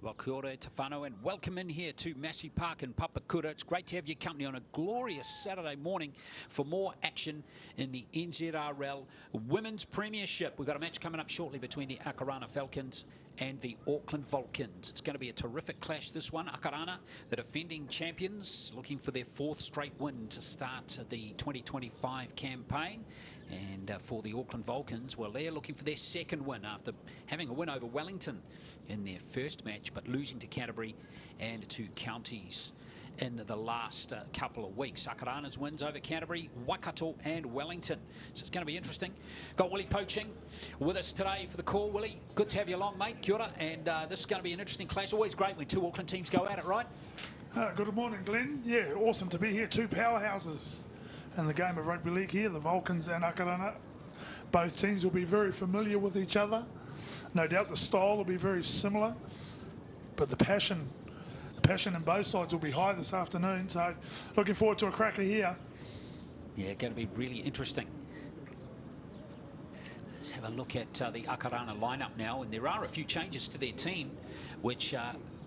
Well, kia ora te whanau and welcome in here to Massey Park in Papakura. It's great to have your company on a glorious Saturday morning for more action in the NZRL Women's Premiership. We've got a match coming up shortly between the Akarana Falcons and the Auckland Vulcans. It's going to be a terrific clash, this one. Akarana, the defending champions, looking for their fourth straight win to start the 2025 campaign. And for the Auckland Vulcans, well, they're looking for their second win after having a win over Wellington in their first match, but losing to Canterbury and to Counties in the last couple of weeks. Akarana's wins over Canterbury, Waikato and Wellington. So it's going to be interesting. Got Willie Poaching with us today for the call. Willie, good to have you along, mate. Kia ora. And this is going to be an interesting clash. Always great when two Auckland teams go at it, right? Good morning, Glenn. Yeah, awesome to be here. Two powerhouses in the game of rugby league here, the Vulcans and Akarana. Both teams will be very familiar with each other. No doubt the style will be very similar, but the passion in both sides will be high this afternoon. So looking forward to a cracker here. Yeah, going to be really interesting. Let's have a look at the Akarana lineup now, and there are a few changes to their team, which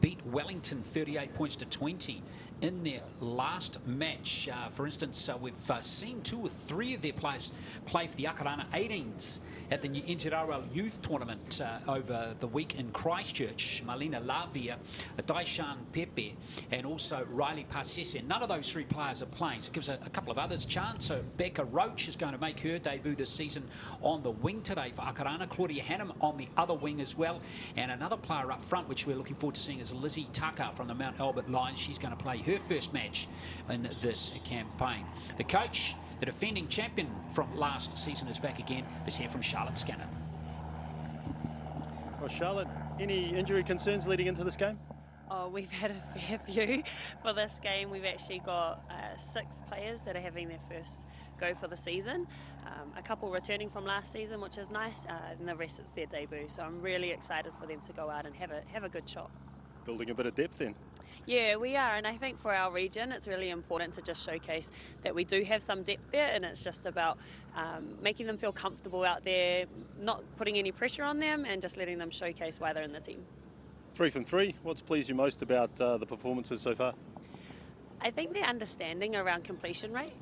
beat Wellington 38 points to 20 in their last match. For instance, we've seen 2 or 3 of their players play for the Akarana 18s at the NZRL Youth Tournament over the week in Christchurch. Malina Lavia, Daishan Pepe, and also Riley Pasese. None of those 3 players are playing, so it gives a couple of others a chance. So Becca Roach is going to make her debut this season on the wing today for Akarana. Claudia Hannum on the other wing as well. And another player up front, which we're looking forward to seeing, is Lizzie Tucker from the Mount Albert Lions. She's going to play her first match in this campaign. The coach, the defending champion from last season, is back again. Let's hear from Charlotte Scanner. Well, Charlotte, any injury concerns leading into this game? Oh, we've had a fair few for this game. We've actually got 6 players that are having their first go for the season. A couple returning from last season, which is nice, and the rest it's their debut. So I'm really excited for them to go out and have a good shot. Building a bit of depth then. Yeah, we are, and I think for our region it's really important to just showcase that we do have some depth there, and it's just about making them feel comfortable out there, not putting any pressure on them, and just letting them showcase why they're in the team. 3 from 3. What's pleased you most about the performances so far? I think their understanding around completion rate.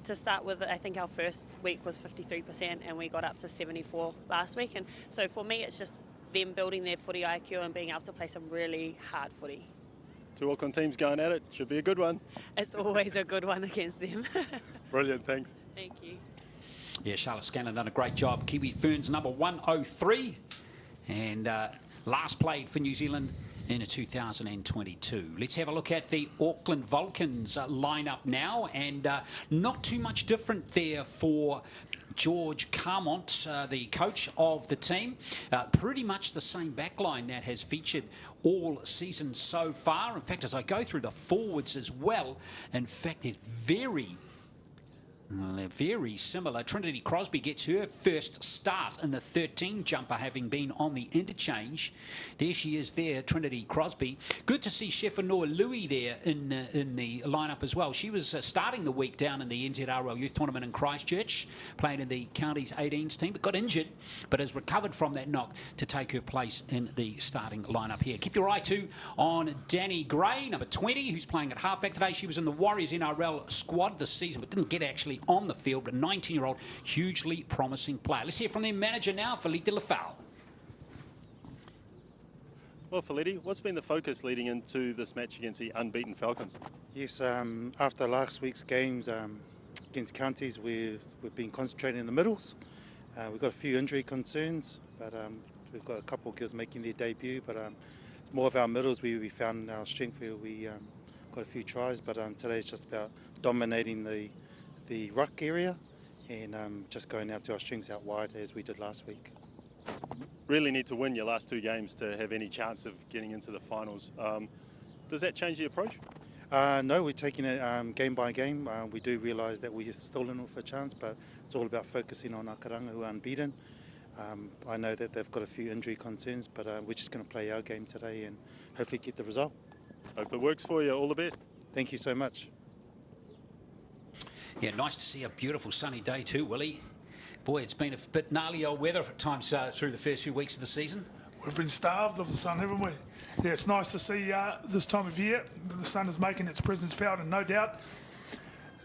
To start with, I think our first week was 53% and we got up to 74 last week, and so for me it's just them building their footy IQ and being able to play some really hard footy. 2 Auckland teams going at it. Should be a good one. It's always a good one against them. Brilliant, thanks. Thank you. Yeah, Charlotte Scanlon done a great job. Kiwi Ferns number 103 and last played for New Zealand in 2022. Let's have a look at the Auckland Vulcans lineup now, and not too much different there for George Carmont, the coach of the team. Pretty much the same backline that has featured all season so far. In fact, as I go through the forwards as well, in fact, it's very similar. Trinity Crosby gets her first start in the 13 jumper, having been on the interchange. There she is there, Trinity Crosby. Good to see Shefanoa Louis there in the lineup as well. She was starting the week down in the NZRL Youth Tournament in Christchurch, playing in the Counties 18s team, but got injured, but has recovered from that knock to take her place in the starting lineup here. Keep your eye too on Danny Gray, number 20, who's playing at halfback today. She was in the Warriors NRL squad this season, but didn't get actually on the field, but a 19-year-old, hugely promising player. Let's hear from their manager now, Felipe Lafau. Well, Felipe, what's been the focus leading into this match against the unbeaten Falcons? Yes, after last week's games against Counties, we've been concentrating in the middles. We've got a few injury concerns, but we've got a couple of girls making their debut, but it's more of our middles we found our strength where we got a few tries, but today it's just about dominating the ruck area and just going out to our strings out wide as we did last week. Really need to win your last 2 games to have any chance of getting into the finals. Does that change the approach? No, we're taking it game by game. We do realise that we're still in for a chance, but it's all about focusing on Akarana, who are unbeaten. I know that they've got a few injury concerns, but we're just going to play our game today and hopefully get the result. Hope it works for you. All the best. Thank you so much. Yeah, nice to see a beautiful sunny day too, Willie. Boy, it's been a bit gnarly old weather at times through the first few weeks of the season. We've been starved of the sun, haven't we? Yeah, it's nice to see this time of year the sun is making its presence felt, and no doubt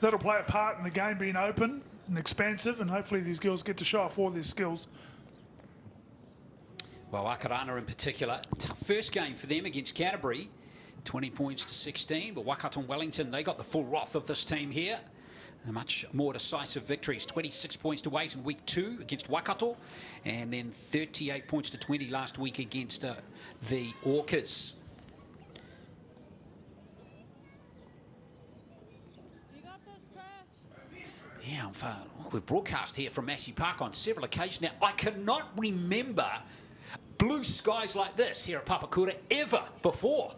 that'll play a part in the game being open and expansive, and hopefully these girls get to show off all their skills. Well, Akarana in particular, tough first game for them against Canterbury, 20 points to 16, but Waikato and Wellington, they got the full wrath of this team here. Much more decisive victories, 26 points to 8 in week 2 against Waikato, and then 38 points to 20 last week against the Orcas. Yeah, we've broadcast here from Massey Park on several occasions now. I cannot remember blue skies like this here at Papakura ever before.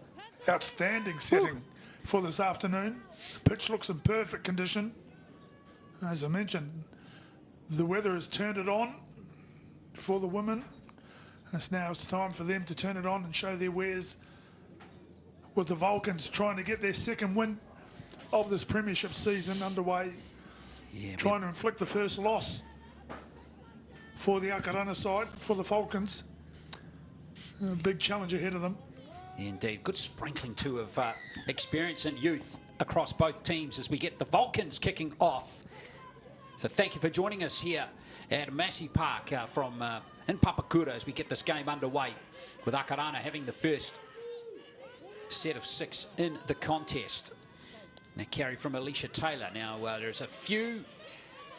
Outstanding setting for this afternoon. Pitch looks in perfect condition. As I mentioned, the weather has turned it on for the women. It's time for them to turn it on and show their wares, with the Vulcans trying to get their second win of this Premiership season underway. Yeah, trying to inflict the first loss for the Akarana side, for the Falcons. A big challenge ahead of them. Indeed, good sprinkling too of experience and youth across both teams as we get the Vulcans kicking off. So thank you for joining us here at Massey Park in Papakura as we get this game underway, with Akarana having the first set of 6 in the contest. Now carry from Alicia Taylor. Now there's a few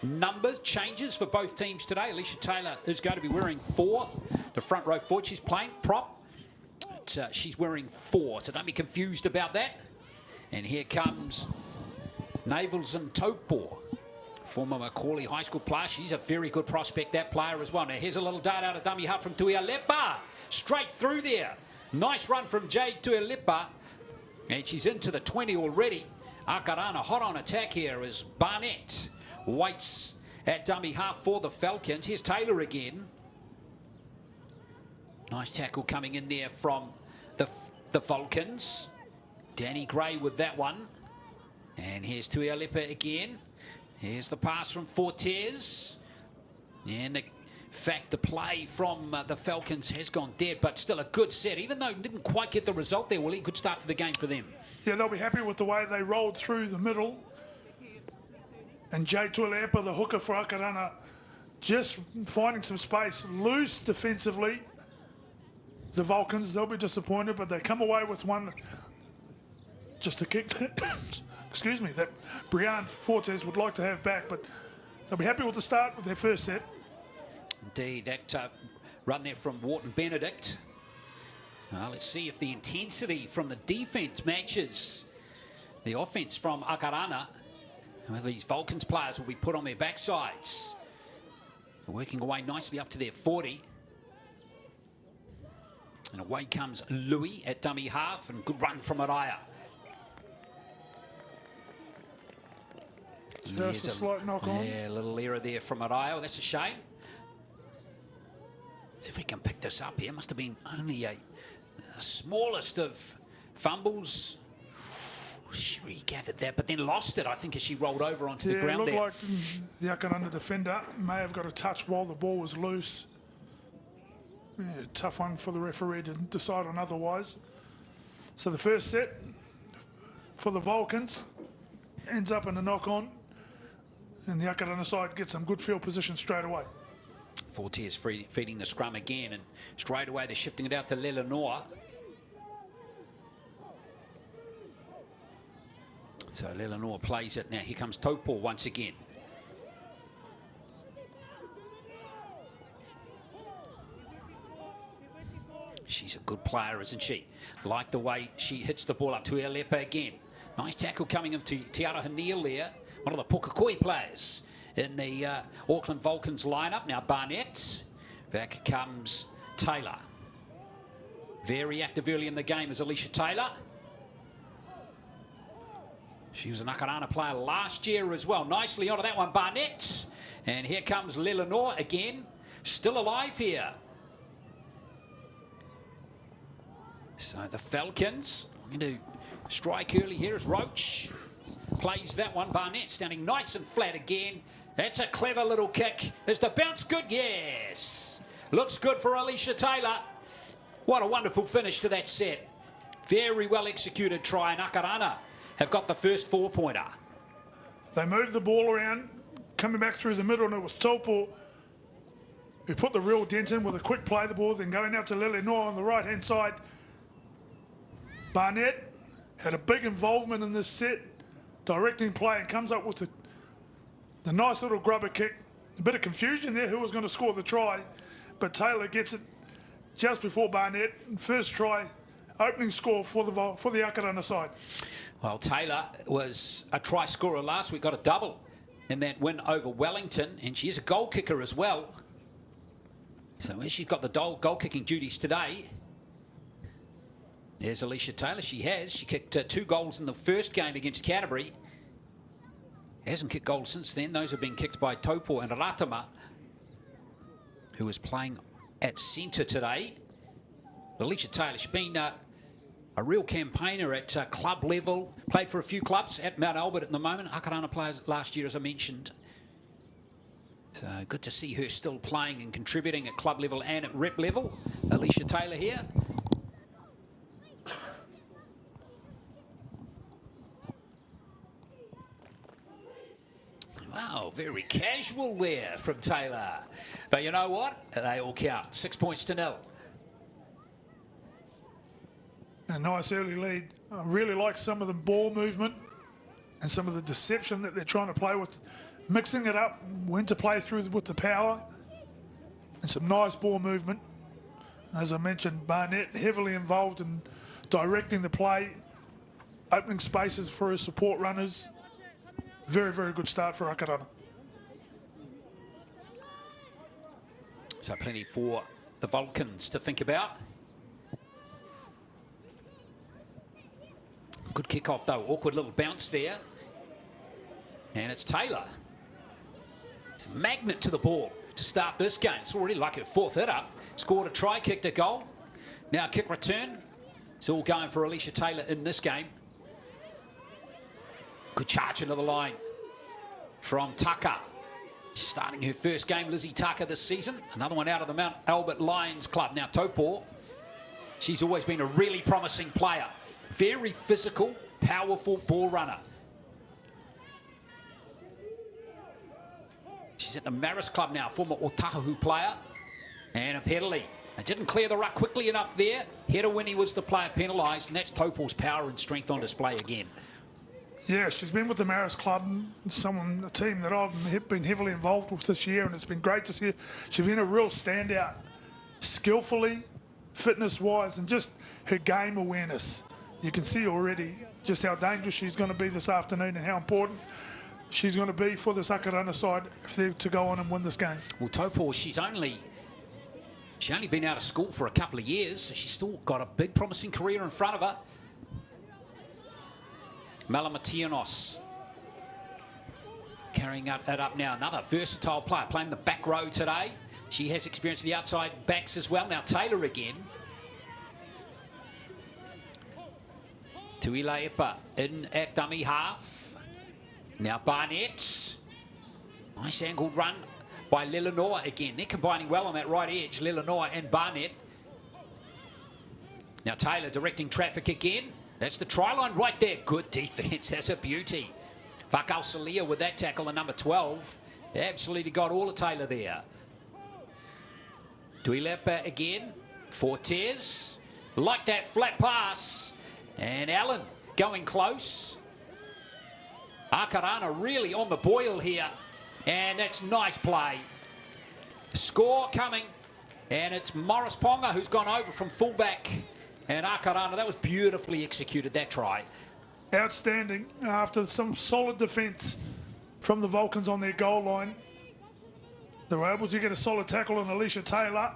numbers changes for both teams today. Alicia Taylor is going to be wearing 4, the front row forward. She's playing prop. She's wearing 4, so don't be confused about that. And here comes Navels and Taupo, former Macaulay High School player. She's a very good prospect, that player as well. Now here's a little dart out of dummy half from Tuialepa. Straight through there. Nice run from Jade Tuialepa. And she's into the 20 already. Akarana hot on attack here as Barnett waits at dummy half for the Falcons. Here's Taylor again. Nice tackle coming in there from the Vulcans. Danny Gray with that one. And here's Tuialepa again. Here's the pass from Fortes. And the fact the play from the Falcons has gone dead, but still a good set. Even though didn't quite get the result there, Willie, good start to the game for them. Yeah, they'll be happy with the way they rolled through the middle. And Jay Tuialepa, the hooker for Akarana, just finding some space, loose defensively. The Vulcans, they'll be disappointed, but they come away with one just to kick that, excuse me, that Brianne Fortes would like to have back, but they'll be happy with the start with their first set. Indeed, that run there from Wharton Benedict. Let's see if the intensity from the defense matches the offense from Akarana. Well, these Vulcans players will be put on their backsides. Working away nicely up to their 40. And away comes Louis at dummy half, and good run from Araya. Just a slight knock on. Yeah, a little error there from Araya. Well, that's a shame. See if we can pick this up here. Must have been only the smallest of fumbles. She regathered that, but then lost it, I think, as she rolled over onto the ground there. It looked like the Akarana defender may have got a touch while the ball was loose. Yeah, tough one for the referee to decide on otherwise. So the first set for the Vulcans ends up in a knock-on, and the Akarana side gets some good field position straight away. Fortes feeding the scrum again, and straight away they're shifting it out to Lelanor. So Lelanor plays it now. Here comes Taupo once again. She's a good player, isn't she? Like the way she hits the ball up to Tuialepa again. Nice tackle coming up to Tiara Hanil there, one of the Pukakoi players in the Auckland Vulcans lineup. Now Barnett, back comes Taylor. Very active early in the game is Alicia Taylor. She was an Akarana player last year as well. Nicely onto that one, Barnett. And here comes Lelanor again, still alive here. So the Falcons going to strike early here as Roach plays that one. Barnett standing nice and flat again. That's a clever little kick. Is the bounce good? Yes. Looks good for Alicia Taylor. What a wonderful finish to that set. Very well executed try, and Akarana have got the first 4-pointer. They moved the ball around, coming back through the middle, and it was Taupo who put the real dent in with a quick play the ball, then going out to Lelenoa on the right-hand side. Barnett had a big involvement in this set, directing play, and comes up with the nice little grubber kick. A bit of confusion there, who was going to score the try, but Taylor gets it just before Barnett. First try, opening score for the Akarana side. Well, Taylor was a try scorer last week, got a double in that win over Wellington, and she is a goal kicker as well. So as she's got the goal kicking duties today, there's Alicia Taylor. She kicked 2 goals in the first game against Canterbury. Hasn't kicked goals since then. Those have been kicked by Taupo and Ratama, who is playing at centre today. Alicia Taylor, she's been a real campaigner at club level. Played for a few clubs at Mount Albert at the moment. Akarana players last year, as I mentioned. So good to see her still playing and contributing at club level and at rep level. Alicia Taylor here. Wow, very casual there from Taylor. But you know what? They all count. 6 points to 0. A nice early lead. I really like some of the ball movement and some of the deception that they're trying to play with, mixing it up, when to play through with the power, and some nice ball movement. As I mentioned, Barnett heavily involved in directing the play, opening spaces for his support runners. Very, very good start for Akarana. So plenty for the Vulcans to think about. Good kickoff though, awkward little bounce there. And it's Taylor. It's a magnet to the ball to start this game. It's already like her 4th hit up. Scored a try, kicked a goal. Now a kick return. It's all going for Alicia Taylor in this game. Good charge into the line from Tucker. She's starting her first game, Lizzie Tucker, this season. Another one out of the Mount Albert Lions club. Now Taupo, she's always been a really promising player. Very physical, powerful ball runner. She's at the Maris club now, former Otahu player. And a penalty. They didn't clear the ruck quickly enough there. Hedawini was the player penalised, and that's Taupo's power and strength on display again. Yeah, she's been with the Maris club, a team that I've been heavily involved with this year, and it's been great to see her. She's been a real standout, skillfully, fitness-wise, and just her game awareness. You can see already just how dangerous she's going to be this afternoon and how important she's going to be for this Akarana side if they're to go on and win this game. Well, Taupo, she's only been out of school for a couple of years, so she's still got a big promising career in front of her. Malamatianos carrying it up now. Another versatile player playing the back row today. She has experience the outside backs as well. Now Taylor again. Tuila Epa in at dummy half. Now Barnett. Nice angled run by Lelenoa again. They're combining well on that right edge, Lelenoa and Barnett. Now Taylor directing traffic again. That's the try line right there. Good defence. That's a beauty. Vakal with that tackle in number 12. Absolutely got all of Taylor there. Tuilepa again. Fortes. Like that flat pass. And Allen going close. Akarana really on the boil here. And that's nice play. Score coming. And it's Morris Ponga who's gone over from fullback. And Akarana, that was beautifully executed, that try. Outstanding after some solid defence from the Vulcans on their goal line. They were able to get a solid tackle on Alicia Taylor,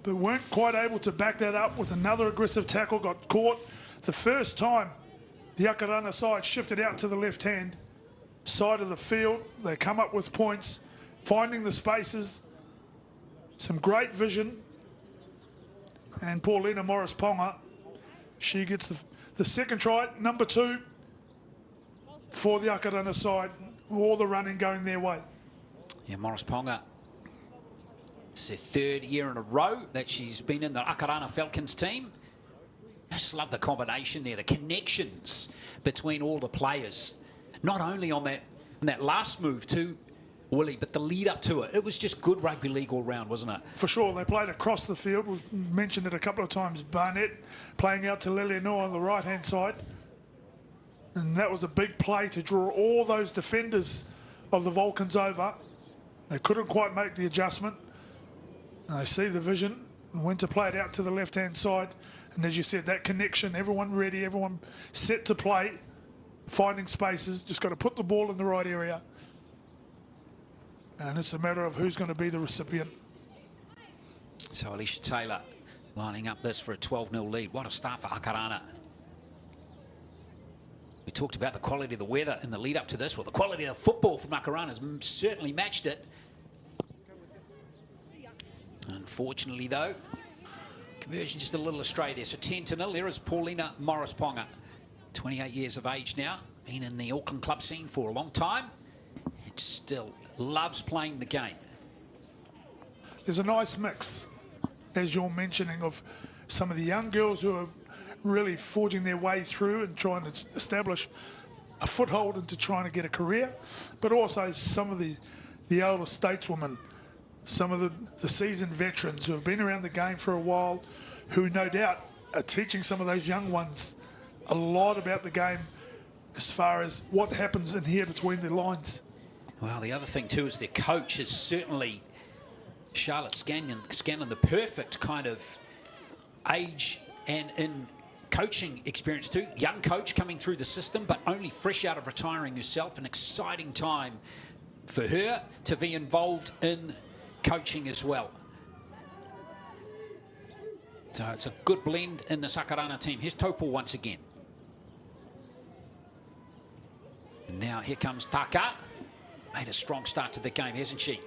but weren't quite able to back that up with another aggressive tackle. Got caught the first time the Akarana side shifted out to the left-hand side of the field. They come up with points, finding the spaces, some great vision. And Paulina Morris Ponga, she gets the second try, number 2 for the Akarana side. All the running going their way. Yeah, Morris Ponga It's her 3rd year in a row that she's been in the Akarana Falcons team. I just love the combination there, the connections between all the players. Not only on that last move too, Willie, but the lead up to it. It was just good rugby league all round, wasn't it? For sure, they played across the field. We've mentioned it a couple of times. Barnett playing out to Liliano on the right-hand side. And that was a big play to draw all those defenders of the Vulcans over. They couldn't quite make the adjustment. They see the vision and went to play it out to the left-hand side. And as you said, that connection, everyone ready, everyone set to play, finding spaces, just got to put the ball in the right area. And it's a matter of who's going to be the recipient. So Alicia Taylor lining up this for a 12-0 lead. What a start for Akarana. We talked about the quality of the weather in the lead up to this. Well, the quality of the football from Akarana has certainly matched it. Unfortunately, though, conversion just a little astray there. So 10-0. There is Paulina Morris-Ponga, 28 years of age now. Been in the Auckland club scene for a long time. And still loves playing the game. There's a nice mix, as you're mentioning, of some of the young girls who are really forging their way through and trying to establish a foothold into trying to get a career, but also some of the older stateswomen, some of the seasoned veterans who have been around the game for a while, who no doubt are teaching some of those young ones a lot about the game as far as what happens in here between the lines. Well, the other thing too is their coach is certainly Charlotte Scanlon, the perfect kind of age and in coaching experience too. Young coach coming through the system, but only fresh out of retiring herself. An exciting time for her to be involved in coaching as well. So it's a good blend in the Akarana team. Here's Topol once again. And now here comes Taka. Made a strong start to the game, hasn't she?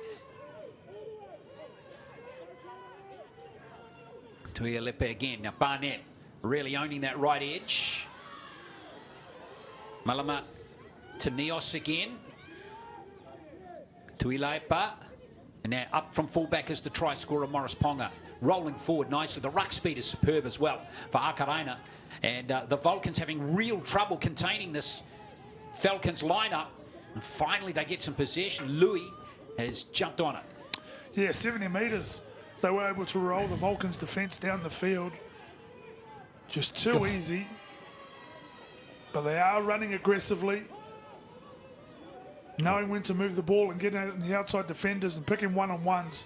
Tuialepe again. Now Barnett really owning that right edge. Malama to Neos again. Tuialepe. And now up from fullback is the try scorer Morris-Ponga. Rolling forward nicely. The ruck speed is superb as well for Akarana. And the Vulcans having real trouble containing this Falcons lineup. And finally they get some possession. Louis has jumped on it. Yeah, 70 metres. They were able to roll the Vulcans' defence down the field. Just too easy. But they are running aggressively, knowing when to move the ball and getting out in the outside defenders and picking one-on-ones.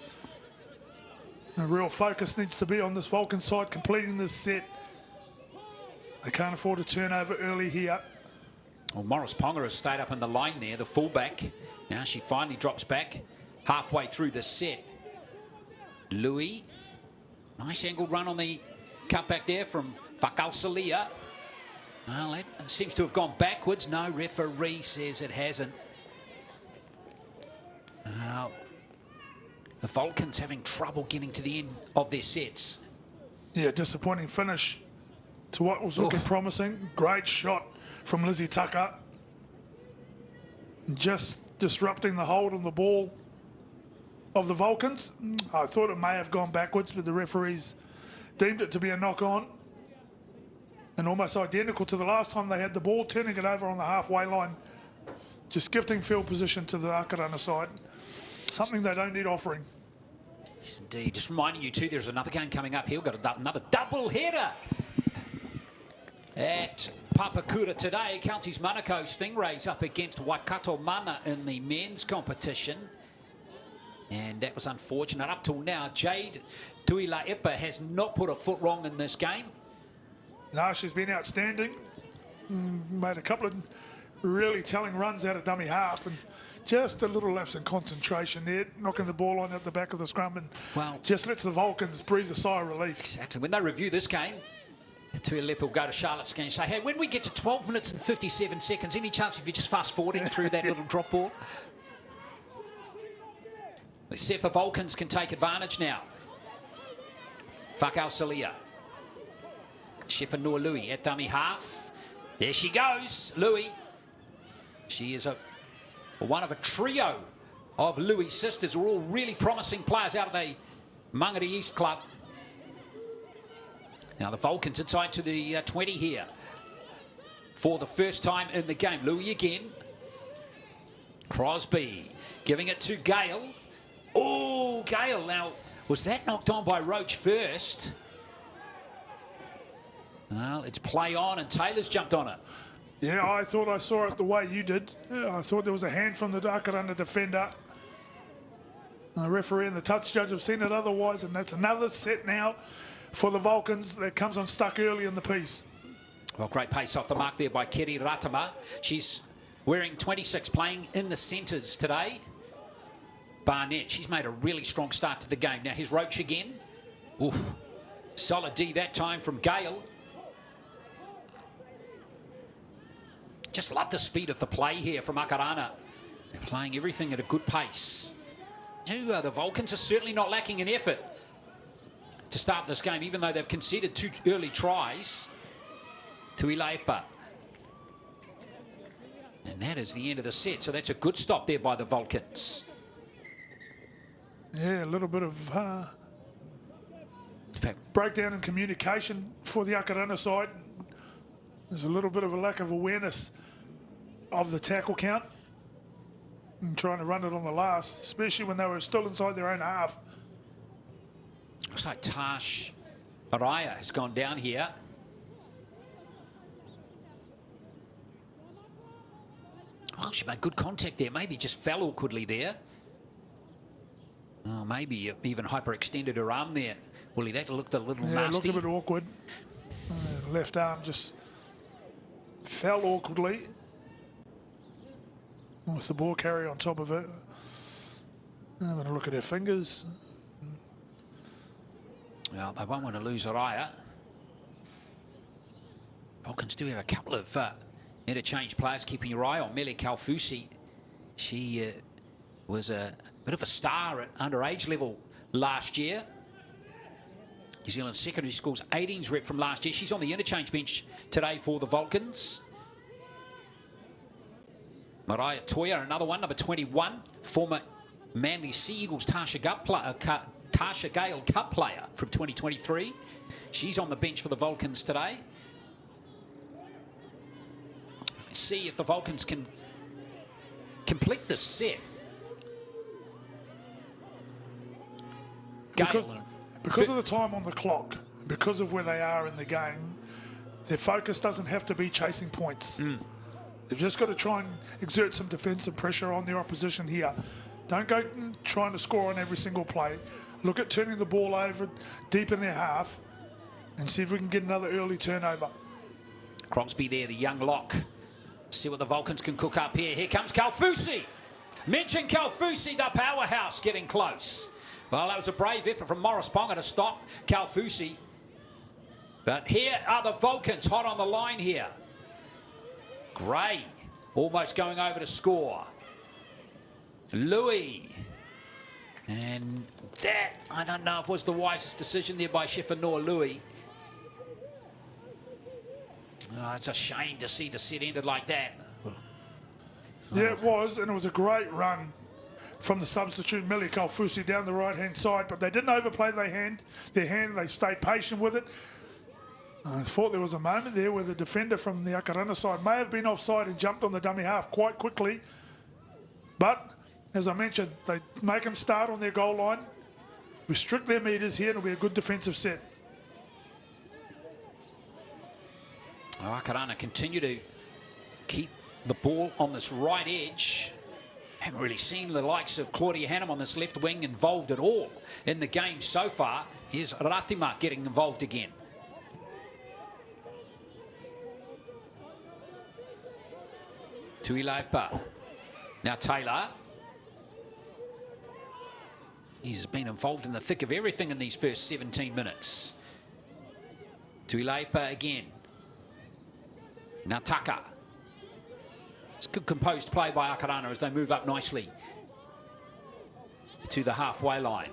The real focus needs to be on this Vulcan side completing this set. They can't afford a turnover early here. Well, Morris-Ponga has stayed up in the line there, the fullback. Now she finally drops back halfway through the set. Louis, nice angled run on the cutback there from Fakalsalia. Well, it seems to have gone backwards. No, referee says it hasn't. The Vulcans having trouble getting to the end of their sets. Yeah, disappointing finish to what was looking promising. Great shot from Lizzie Tucker. Just disrupting the hold on the ball of the Vulcans. I thought it may have gone backwards, but the referees deemed it to be a knock-on. And almost identical to the last time they had the ball, turning it over on the halfway line. Just gifting field position to the Akarana side. Something they don't need offering. Yes, indeed. Just reminding you too, there's another game coming up here. We've got another double header at Papakura today. Counties Manukau Stingrays up against Waikato Mana in the men's competition. And that was unfortunate. Up till now, Jade Tuilaepa has not put a foot wrong in this game. No, she's been outstanding. Made a couple of really telling runs out of dummy half, and just a little lapse in concentration there, knocking the ball on at the back of the scrum, and just lets the Vulcans breathe a sigh of relief. Exactly. When they review this game, Tuilaepa will go to Charlotte's game and say, hey, when we get to 12 minutes and 57 seconds, any chance if you're just fast-forwarding through that little drop ball? Let's see if the Vulcans can take advantage now. Fakau Salia. Shefanua Louis at dummy half. There she goes, Louis. She is one of a trio of Louis' sisters who are all really promising players out of the Mangere East Club. Now the Vulcans inside to the 20 here for the first time in the game. Louis again. Crosby giving it to Gale. Oh, Gale. Now, was that knocked on by Roach first? Well, it's play on and Taylor's jumped on it. Yeah, I thought I saw it the way you did. I thought there was a hand from the Akarana defender. The referee and the touch judge have seen it otherwise, and that's another set now for the Vulcans that comes unstuck early in the piece. Well, great pace off the mark there by Keri Ratama. She's wearing 26, playing in the centres today. Barnett, she's made a really strong start to the game. Now here's Roach again. Oof. Solid D that time from Gale. Just love the speed of the play here from Akarana. They're playing everything at a good pace. The Vulcans are certainly not lacking in effort to start this game, even though they've conceded 2 early tries to Ilaipa. And that is the end of the set, so that's a good stop there by the Vulcans. Yeah, a little bit of breakdown in communication for the Akarana side. There's a little bit of a lack of awareness of the tackle count and trying to run it on the last, especially when they were still inside their own half. Looks like Tash Araya has gone down here. Oh, she made good contact there. Maybe just fell awkwardly there. Oh, maybe even hyperextended her arm there. Willie, that looked a little nasty. Yeah, looked a bit awkward. Left arm just fell awkwardly. With the ball carrier on top of it. I'm going to look at her fingers. Well, they won't want to lose Araya. Vulcans do have a couple of interchange players keeping your eye on. Mele Kalfusi. She was a bit of a star at underage level last year. New Zealand Secondary School's 18s rep from last year. She's on the interchange bench today for the Vulcans. Mariah Toya, another one, number 21, former Manly Sea Eagles Tasha Gale Cup player from 2023. She's on the bench for the Vulcans today. Let's see if the Vulcans can complete the set. Because of the time on the clock, because of where they are in the game, their focus doesn't have to be chasing points. They've just got to try and exert some defensive pressure on their opposition here. Don't go trying to score on every single play. Look at turning the ball over deep in their half and see if we can get another early turnover. Crosby there, the young lock. See what the Vulcans can cook up here. Here comes Kalfusi. Mention Kalfusi, the powerhouse, getting close. Well, that was a brave effort from Morris Ponga to stop Kalfusi. But here are the Vulcans hot on the line here. Gray almost going over to score. Louis. And that, I don't know if was the wisest decision there by Shefanoa Louis. Oh, it's a shame to see the set ended like that. Yeah, it was, and it was a great run from the substitute Mele Kalfusi down the right-hand side, but they didn't overplay their hand. They stayed patient with it. I thought there was a moment there where the defender from the Akarana side may have been offside and jumped on the dummy half quite quickly. But, as I mentioned, they make them start on their goal line, restrict their metres here, and it'll be a good defensive set. Akarana continue to keep the ball on this right edge. Haven't really seen the likes of Claudia Hannum on this left wing involved at all in the game so far. Here's Ratima getting involved again. Tuilaipa. Now Taylor. He's been involved in the thick of everything in these first 17 minutes. Tuilaipa again. Now Taka. It's good composed play by Akarana as they move up nicely to the halfway line.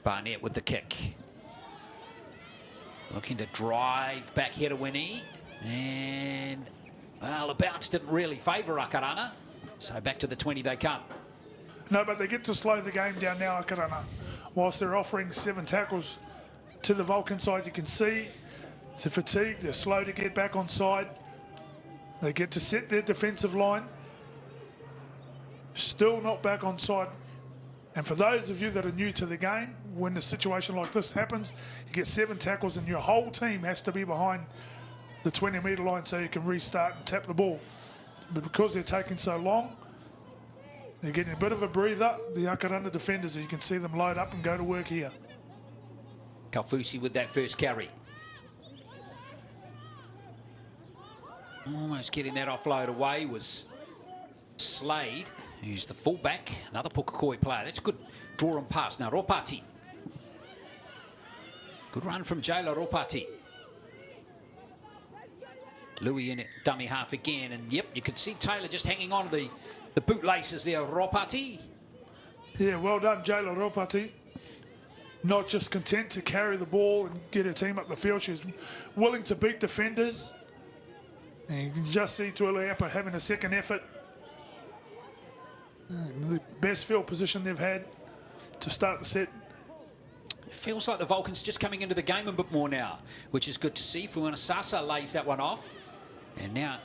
Barnett with the kick. Looking to drive back here to Winnie. And, well, the bounce didn't really favour Akarana. So back to the 20 they come. No, but they get to slow the game down now, Akarana. Whilst they're offering 7 tackles to the Vulcan side, you can see they're fatigued, they're slow to get back on side. They get to set their defensive line. Still not back on side. And for those of you that are new to the game, when a situation like this happens, you get 7 tackles and your whole team has to be behind the 20-metre line so you can restart and tap the ball. But because they're taking so long, they're getting a bit of a breather. The Akarana defenders, you can see them load up and go to work here. Kaufusi with that first carry. Almost getting that offload away was Slade, who's the fullback, another Pukakoi player. That's good draw and pass. Now Ropati. Good run from Jayla Ropati. Louis in it, dummy half again, and yep, you could see Taylor just hanging on to the bootlaces there, Ropati. Yeah, well done, Jayla Ropati. Not just content to carry the ball and get her team up the field, she's willing to beat defenders. And you can just see Tuileapa having a second effort. The best field position they've had to start the set. It feels like the Vulcans just coming into the game a bit more now, which is good to see. Fuana Sasa lays that one off. And now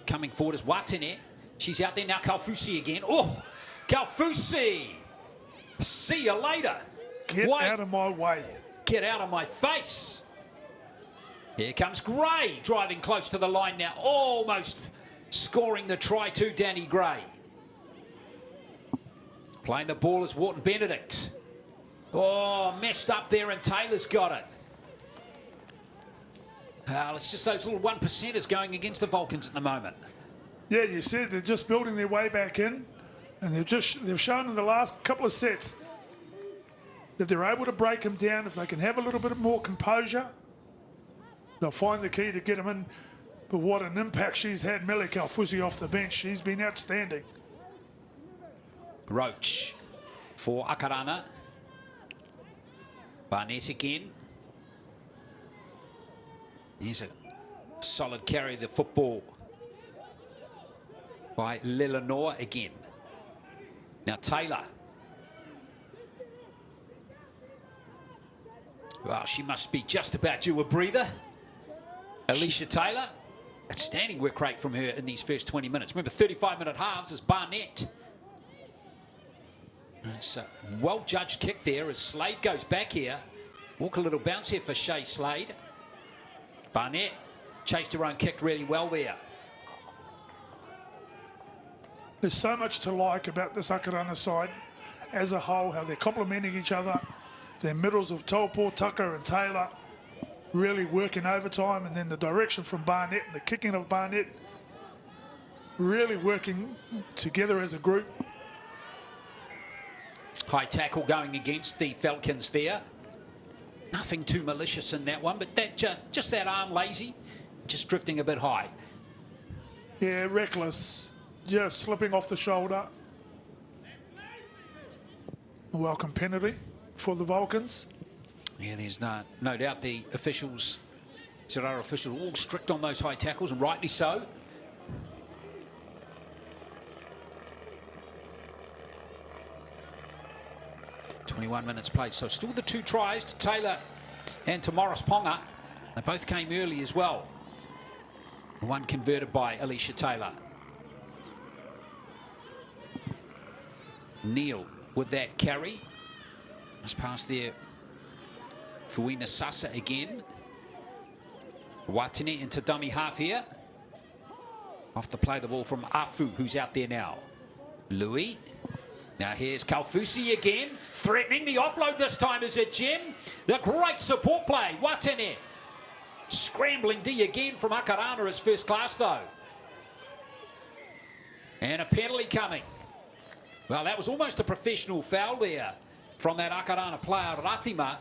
coming forward is Watene. She's out there now. Kaufusi again. Oh, Kaufusi! See you later. Get out of my way. Get out of my face. Here comes Gray driving close to the line now. Almost scoring the try to Danny Gray. Playing the ball is Wharton Benedict. Oh, messed up there and Taylor's got it. It's just those little 1%ers going against the Vulcans at the moment. Yeah, you said they're just building their way back in, and they've shown in the last couple of sets that they're able to break them down. If they can have a little bit more composure, they'll find the key to get them in. But what an impact she's had, Mele Kaufusi off the bench. She's been outstanding. Roach for Akarana. Barnett again. Here's a solid carry of the football by Lelanor again. Now Taylor. Well, she must be just about due a breather. Alicia Taylor. Outstanding work rate from her in these first 20 minutes. Remember, 35-minute halves is Barnett. It's a well-judged kick there as Slade goes back here. Walk a little bounce here for Shea Slade. Barnett chased her own kick really well there. There's so much to like about this Akarana side as a whole, how they're complementing each other. Their middles of Taupo, Tucker and Taylor really working overtime, and then the direction from Barnett and the kicking of Barnett really working together as a group. High tackle going against the Falcons there. Nothing too malicious in that one, but that just that arm lazy, just drifting a bit high. Yeah, reckless, just slipping off the shoulder. A welcome penalty for the Vulcans. Yeah, there's no doubt the officials, Zerara officials, all strict on those high tackles, and rightly so. .21 minutes played, so still the 2 tries to Taylor and to Morris Ponga. They both came early as well. The one converted by Alicia Taylor. Neal with that carry. Just past there. Fuina Sasa again. Watene into dummy half here. Off the play the ball from Afu, who's out there now. Louis. Now here's Kaufusi again, threatening the offload this time. Is it Jim? The great support play, Watene. Scrambling D again from Akarana as first class though. And a penalty coming. Well, that was almost a professional foul there from that Akarana player, Ratima.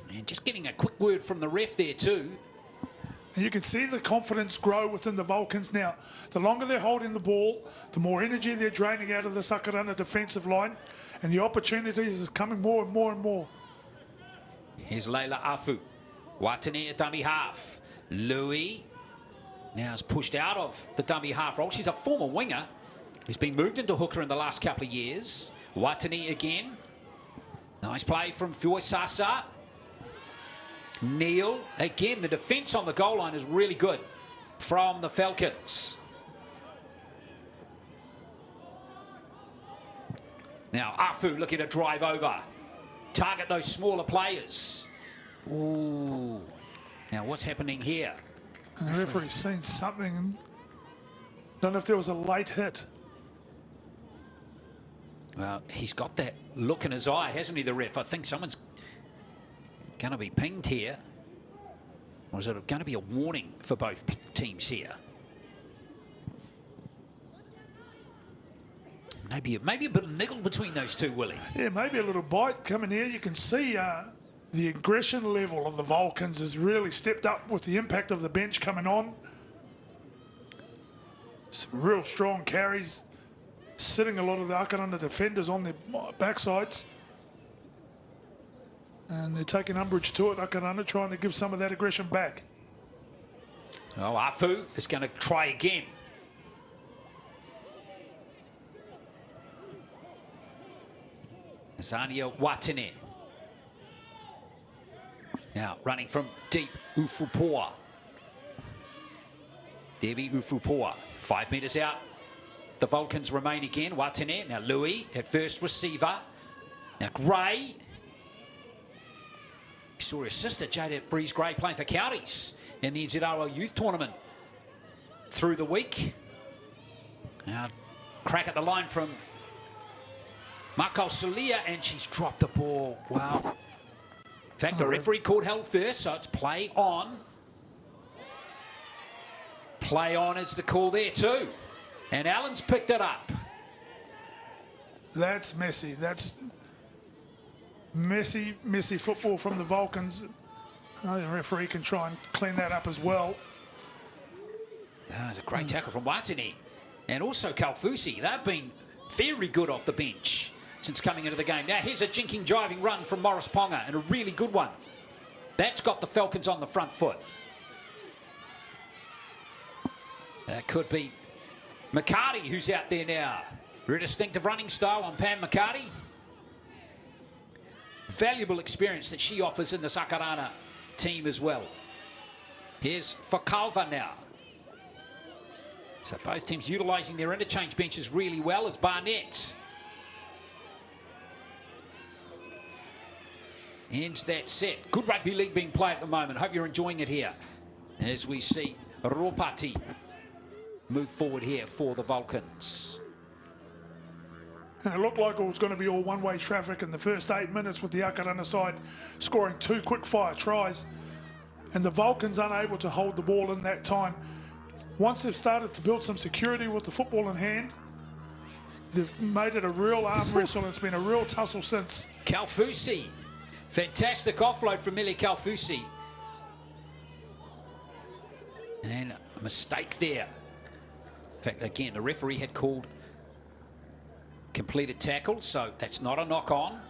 And just getting a quick word from the ref there too. And you can see the confidence grow within the Vulcans now. The longer they're holding the ball, the more energy they're draining out of the Akarana defensive line, and the opportunities are coming more and more and more. Here's Leila Afu. Watene at dummy half. Louis now is pushed out of the dummy half role. She's a former winger. He's been moved into hooker in the last couple of years. Watani again. Nice play from Fuisasa. Neil. Again, the defence on the goal line is really good from the Falcons. Now, Afu looking to drive over. Target those smaller players. Ooh. Now, what's happening here? And the referee's seen something. Don't know if there was a late hit. Well, he's got that look in his eye, hasn't he, the ref? I think someone's going to be pinged here. Or is it going to be a warning for both teams here? Maybe a bit of niggle between those two, Willie. Yeah, maybe a little bite coming here. You can see the aggression level of the Vulcans has really stepped up with the impact of the bench coming on. Some real strong carries, sitting a lot of the Akarana defenders on their backsides. And they're taking umbrage to it, Akarana, trying to give some of that aggression back. Oh, Afu is going to try again. Zania Watene. Now running from deep, Ufupoa. Debbie Ufupoa, 5 metres out. The Vulcans remain again. Watene, now Louis at first receiver. Now Gray. We saw his sister, Jada Breeze-Gray, playing for Counties in the NZRL Youth Tournament through the week. Now, crack at the line from Marco Salia, and she's dropped the ball. Wow. In fact, the referee called held first, so it's play on. Play on is the call there too. And Allen's picked it up. That's messy. That's messy football from the Vulcans. The referee can try and clean that up as well. It's a great tackle from Watini. And also Kalfusi. They've been very good off the bench since coming into the game. Now here's a jinking driving run from Morris Ponga, and a really good one. That's got the Falcons on the front foot. That could be McCarty who's out there now. Very distinctive running style on Pam McCarty. Valuable experience that she offers in this Akarana team as well. Here's Fakalva now. So both teams utilising their interchange benches really well. It's Barnett. Ends that set. Good rugby league being played at the moment. Hope you're enjoying it here as we see Ropati move forward here for the Vulcans. And it looked like it was going to be all one-way traffic in the first 8 minutes, with the Akarana side scoring 2 quick-fire tries, and the Vulcans unable to hold the ball in that time. Once they've started to build some security with the football in hand, they've made it a real arm wrestle, and it's been a real tussle since. Kalfusi. Fantastic offload from Millie Kalfusi. And a mistake there. In fact, again, the referee had called completed tackle, so that's not a knock on.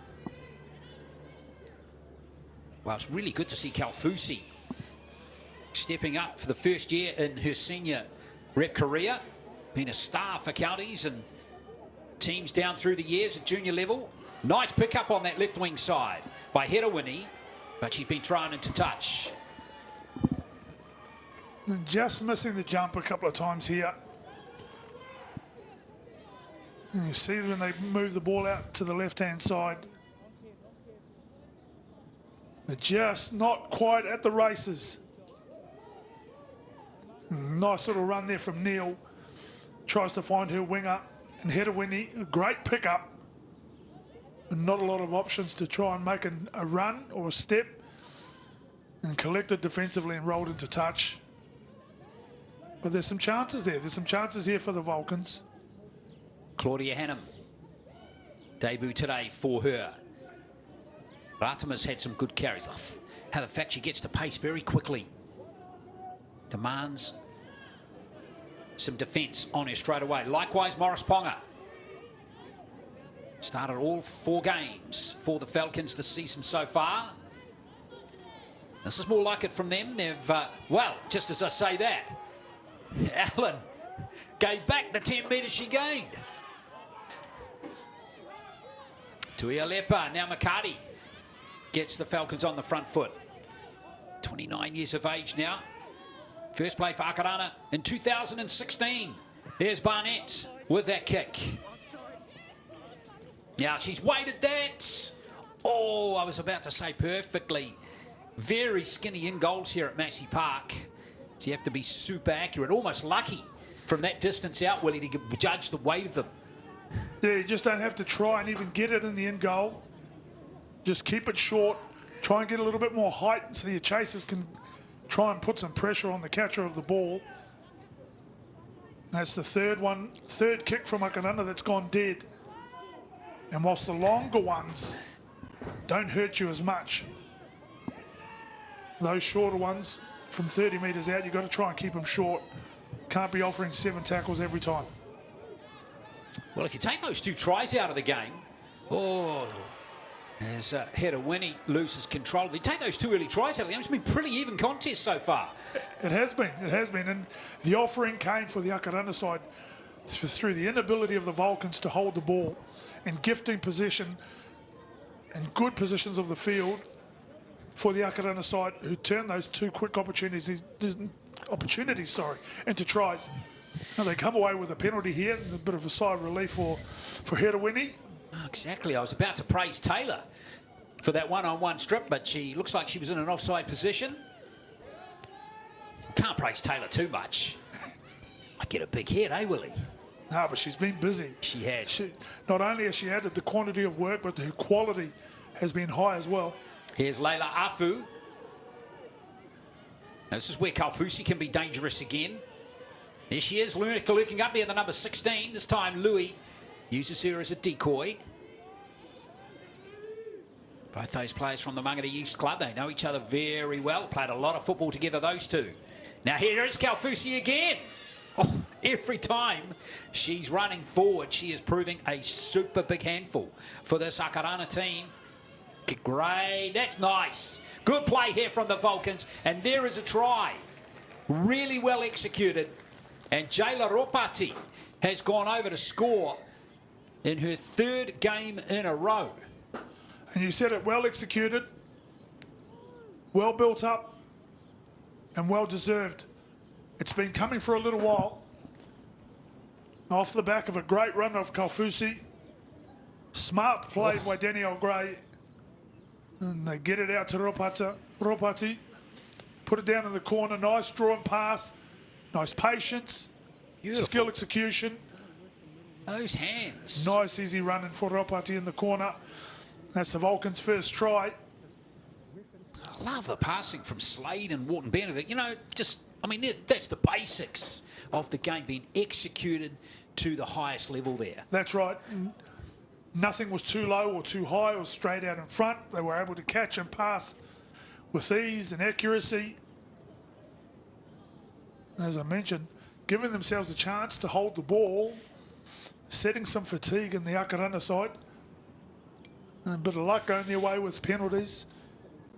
Well, it's really good to see Kalfusi stepping up for the first year in her senior rep career. Been a star for counties and teams down through the years at junior level. Nice pick up on that left wing side by Hedawini, but she's been thrown into touch. And just missing the jump a couple of times here. And you see when they move the ball out to the left-hand side, they're just not quite at the races. Nice little run there from Neil. Tries to find her winger, and Hedawini, a great pickup. And not a lot of options to try and make a run or a step. And collected defensively and rolled into touch. But there's some chances there. There's some chances here for the Vulcans. Claudia Hannum, debut today for her. Ratima's had some good carries. How the fact she gets to pace very quickly demands some defence on her straight away. Likewise, Morris Ponga. Started all 4 games for the Falcons this season so far. This is more like it from them. They've, well, just as I say that, Allen gave back the 10 metres she gained. Tuialepa, now McCarty gets the Falcons on the front foot. 29 years of age now. First played for Akarana in 2016. Here's Barnett with that kick. Now she's weighted that. Oh, I was about to say perfectly. Very skinny in goals here at Massey Park. So you have to be super accurate, almost lucky from that distance out, Willie, to judge the weight of them. Yeah, you just don't have to try and even get it in the end goal. Just keep it short. Try and get a little bit more height so your chasers can try and put some pressure on the catcher of the ball. That's the third kick from Akarana that's gone dead. And whilst the longer ones don't hurt you as much, those shorter ones from 30 metres out, you've got to try and keep them short. Can't be offering 7 tackles every time. Well, if you take those 2 tries out of the game, as header Winnie loses control. If you take those 2 early tries out of the game, it's been pretty even contest so far. It has been, and the offering came for the Akarana side through the inability of the Vulcans to hold the ball and gifting possession and good positions of the field for the Akarana side, who turned those 2 quick opportunities into tries. Now they come away with a penalty here, and a bit of a sigh of relief for Herewini. Exactly. I was about to praise Taylor for that one-on-one strip, but she looks like she was in an offside position. Can't praise Taylor too much. I get a big head, eh, Willie? No, but she's been busy. She has. Not only has she added the quantity of work, but her quality has been high as well. Here's Leila Afu. Now, this is where Kalfusi can be dangerous again. There she is, lurking up there, the number 16. This time, Louis uses her as a decoy. Both those players from the Mangere East Club, they know each other very well. Played a lot of football together, those 2. Now here is Kalfusi again. Oh, every time she's running forward, she is proving a super big handful for this Akarana team. Great, that's nice. Good play here from the Vulcans, and there is a try. Really well executed. And Jayla Ropati has gone over to score in her 3rd game in a row. And you said it, well executed, well built up, and well deserved. It's been coming for a little while. Off the back of a great run of Kalfusi. Smart play by Danielle Gray. And they get it out to Ropati. Put it down in the corner. Nice draw and pass. Nice patience. Beautiful. Skill execution. Those hands. Nice easy running for Ropati in the corner. That's the Vulcans' first try. I love the passing from Slade and Wharton Benedict. You know, that's the basics of the game being executed to the highest level there. That's right. Nothing was too low or too high or straight out in front. They were able to catch and pass with ease and accuracy. As I mentioned, giving themselves a chance to hold the ball, setting some fatigue in the Akarana side. And a bit of luck going their way with penalties.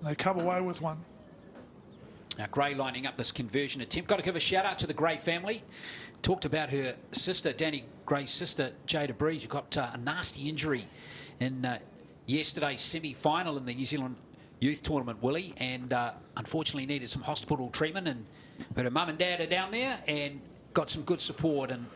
They come away with one. Now, Gray lining up this conversion attempt. Got to give a shout out to the Gray family. Talked about her sister, Danny Gray's sister, Jada Breeze, who got a nasty injury in yesterday's semi-final in the New Zealand Youth Tournament, Willie, and unfortunately needed some hospital treatment. But her mum and dad are down there and got some good support, and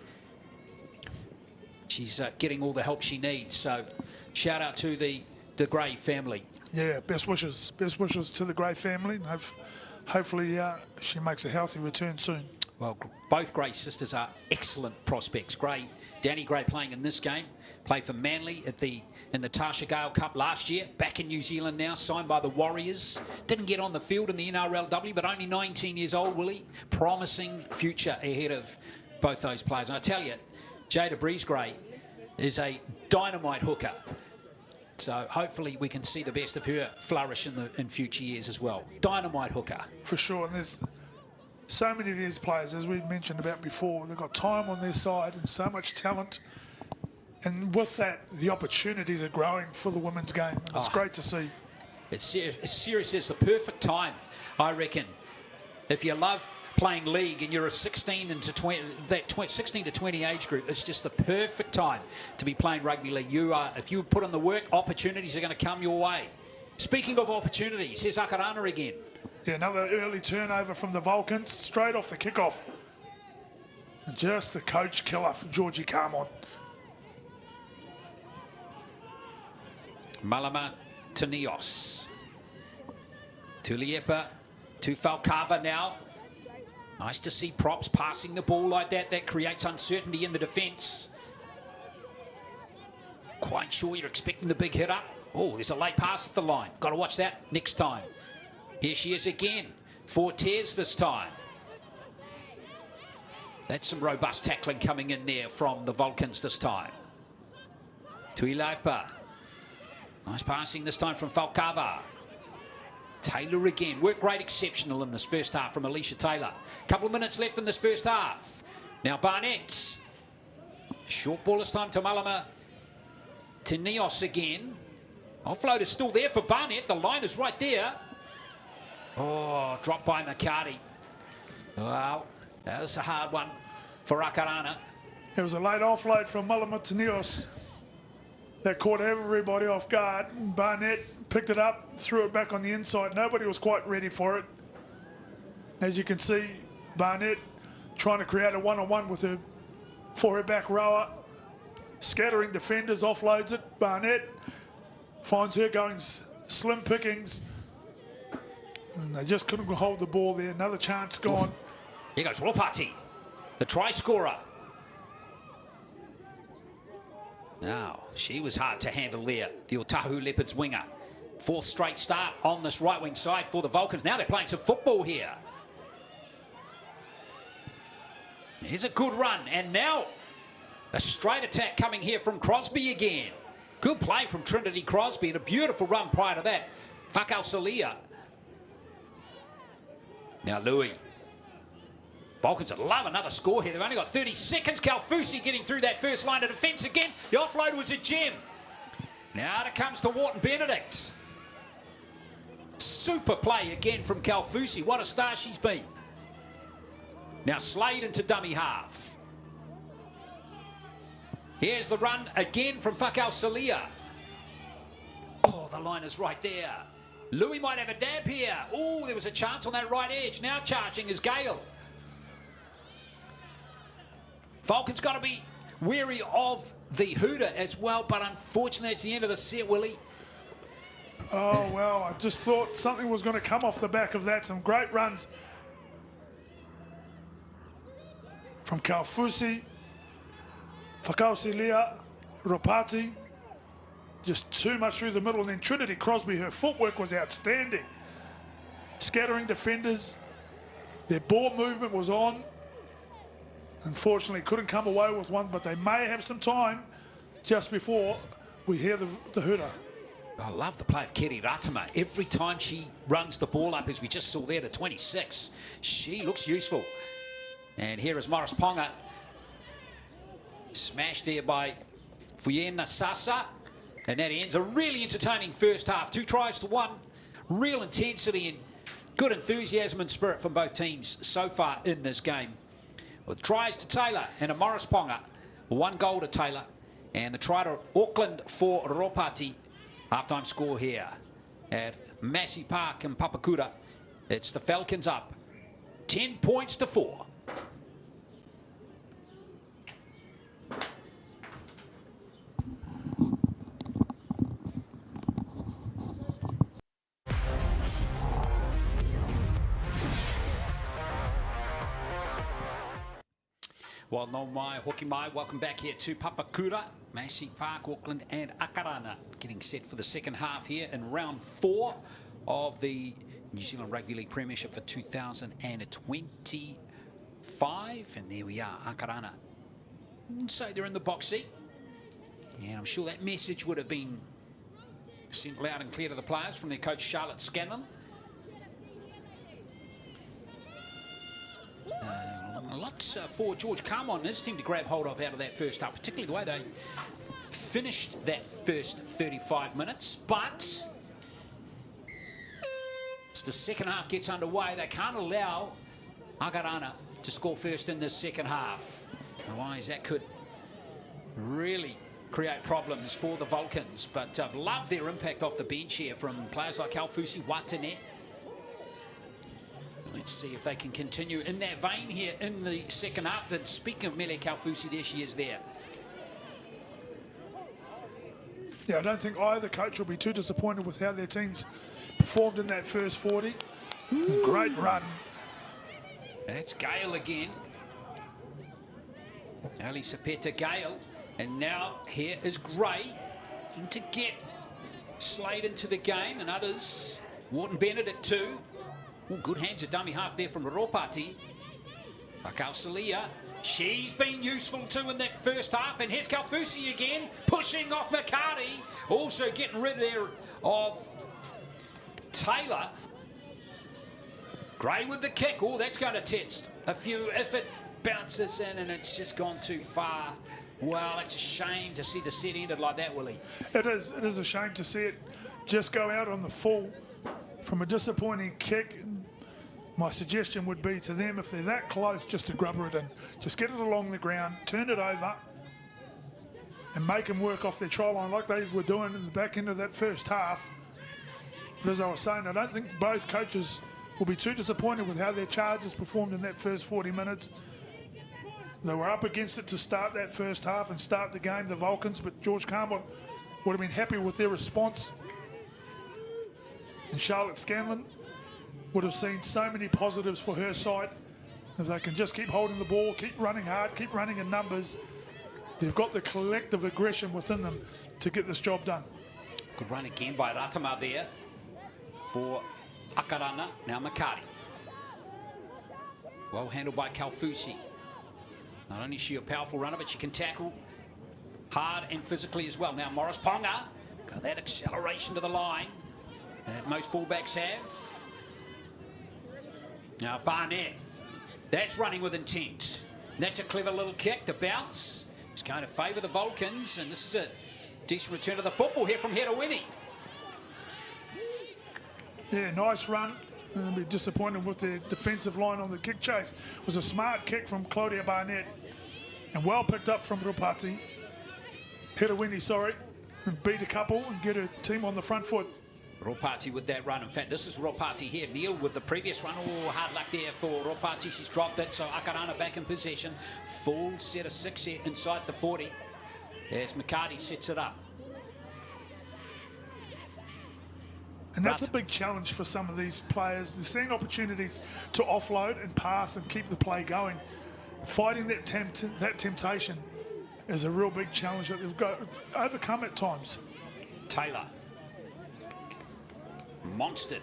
she's getting all the help she needs. So shout out to the Gray family. Yeah, best wishes to the Gray family. And hopefully she makes a healthy return soon. Well, both Gray sisters are excellent prospects. Danny Gray playing in this game, played for Manly in the Tasha Gale Cup last year, back in New Zealand now, signed by the Warriors. Didn't get on the field in the NRLW, but only 19 years old, Willie. Promising future ahead of both those players. And I tell you, Jada Breeze Gray is a dynamite hooker. So hopefully we can see the best of her flourish in future years as well. Dynamite hooker. For sure. And there's so many of these players, as we mentioned about before, they've got time on their side and so much talent. And with that, the opportunities are growing for the women's game. And it's great to see. It's seriously, it's the perfect time, I reckon, if you love playing league and you're a 16 to 20, that 16 to 20 age group, it's just the perfect time to be playing rugby league. If you put in the work, opportunities are going to come your way. Speaking of opportunities, here's Akarana again. Yeah, another early turnover from the Vulcans, straight off the kickoff. Just the coach killer for Georgie Carmon. Malama to Nios. To Liepa, to Falcava now. Nice to see props passing the ball like that. That creates uncertainty in the defence. Quite sure you're expecting the big hit up. Oh, there's a late pass at the line. Got to watch that next time. Here she is again. Fortes this time. That's some robust tackling coming in there from the Vulcans this time. To Ilaipa. Nice passing this time from Falcava. Taylor again. Work rate exceptional in this first half from Alicia Taylor. Couple of minutes left in this first half. Now Barnett. Short ball this time to Malama. To Nios again. Offload is still there for Barnett. The line is right there. Oh, dropped by McCarty. Well, that was a hard one for Akarana. It was a late offload from Malama to Nios. That caught everybody off guard. Barnett picked it up, threw it back on the inside. Nobody was quite ready for it. As you can see, Barnett trying to create a one-on-one with her for her back rower. Scattering defenders, offloads it. Barnett finds her going slim pickings. And they just couldn't hold the ball there. Another chance gone. Here goes Ropati, the try scorer. Now, she was hard to handle there, the Otahu Leopards winger. Fourth straight start on this right wing side for the Vulcans. Now they're playing some football here. Here's a good run, and now a straight attack coming here from Crosby again. Good play from Trinity Crosby, and a beautiful run prior to that. Fakau Salia. Now Louis. Vulcans would love another score here. They've only got 30 seconds. Kalfusi getting through that first line of defence again. The offload was a gem. Now it comes to Wharton Benedict. Super play again from Kalfusi. What a star she's been. Now Slade into dummy half. Here's the run again from Fakau Salia. Oh, the line is right there. Louis might have a dab here. Oh, there was a chance on that right edge. Now charging is Gale. Falcons got to be wary of the hooter as well, but unfortunately it's the end of the set, Willie. Oh, well, I just thought something was going to come off the back of that. Some great runs from Kalfusi, Fakausilia, Ropati. Just too much through the middle. And then Trinity Crosby, her footwork was outstanding. Scattering defenders. Their ball movement was on. Unfortunately, couldn't come away with one, but they may have some time just before we hear the hooter. I love the play of Keri Ratama. Every time she runs the ball up, as we just saw there, the 26, she looks useful. And here is Morris Ponga. Smashed there by Fuyena Sasa. And that ends a really entertaining first half. 2 tries to 1. Real intensity and good enthusiasm and spirit from both teams so far in this game. With tries to Taylor and a Morris Ponga. 1 goal to Taylor. And the try to Auckland for Ropati. Halftime score here at Massey Park in Papakura. It's the Falcons up 10 points to 4. Well, no mai, hoki mai. Welcome back here to Papakura, Massey Park, Auckland and Akarana. Getting set for the second half here in round 4 of the New Zealand Rugby League Premiership for 2025. And there we are, Akarana. So they're in the box seat. And I'm sure that message would have been sent loud and clear to the players from their coach, Charlotte Scanlon. Lots for George Carmon and his team to grab hold of out of that first half, particularly the way they finished that first 35 minutes. But As the second half gets underway, they can't allow Akarana to score first in the second half. Otherwise, that could really create problems for the Vulcans. But I've loved their impact off the bench here from players like Kaufusi, Watane. Let's see if they can continue in that vein here in the second half. And speaking of Mele Kaufusi, there she is there. Yeah, I don't think either coach will be too disappointed with how their teams performed in that first 40. Great run. That's Gale again. Ali Sapeta Gale. And now here is Gray to get Slade into the game, and others. Wharton Bennett at 2. Ooh, good hands of dummy half there from Ropati. Akausalia. She's been useful too in that first half. And here's Kaufusi again, pushing off McCarty. Also getting rid there of Taylor. Gray with the kick. Oh, that's going to test a few if it bounces in and it's just gone too far. Well, it's a shame to see the set ended like that, Willie. It is a shame to see it just go out on the full from a disappointing kick. My suggestion would be to them, if they're that close, just to grubber it in. Just get it along the ground, turn it over, and make them work off their try line like they were doing in the back end of that first half. But as I was saying, I don't think both coaches will be too disappointed with how their Chargers performed in that first 40 minutes. They were up against it to start that first half and start the game, the Vulcans, but George Carmel would have been happy with their response. And Charlotte Scanlon would have seen so many positives for her side. If they can just keep holding the ball, keep running hard, keep running in numbers, they've got the collective aggression within them to get this job done. Good run again by Ratama there for Akarana. Now Makari. Well handled by Kaufusi. Not only is she a powerful runner, but she can tackle hard and physically as well. Now Morris Ponga, got that acceleration to the line that most fullbacks have. Now Barnett, that's running with intent. That's a clever little kick to bounce. It's going to favour the Vulcans, and this is a decent return to the football here from Hedawini. Yeah, nice run. I'll be disappointed with the defensive line on the kick chase. It was a smart kick from Claudia Barnett and well picked up from Ropati. Hedawini, sorry, and beat a couple and get her team on the front foot. Ropati with that run. In fact, this is Ropati here. Neil with the previous run. Oh, hard luck there for Ropati. She's dropped it, so Akarana back in possession. Full set of 6 here inside the 40 as McCarty sets it up. And that's a big challenge for some of these players. They're seeing opportunities to offload and pass and keep the play going. Fighting that temptation is a real big challenge that they've got to overcome at times. Taylor. Monstered.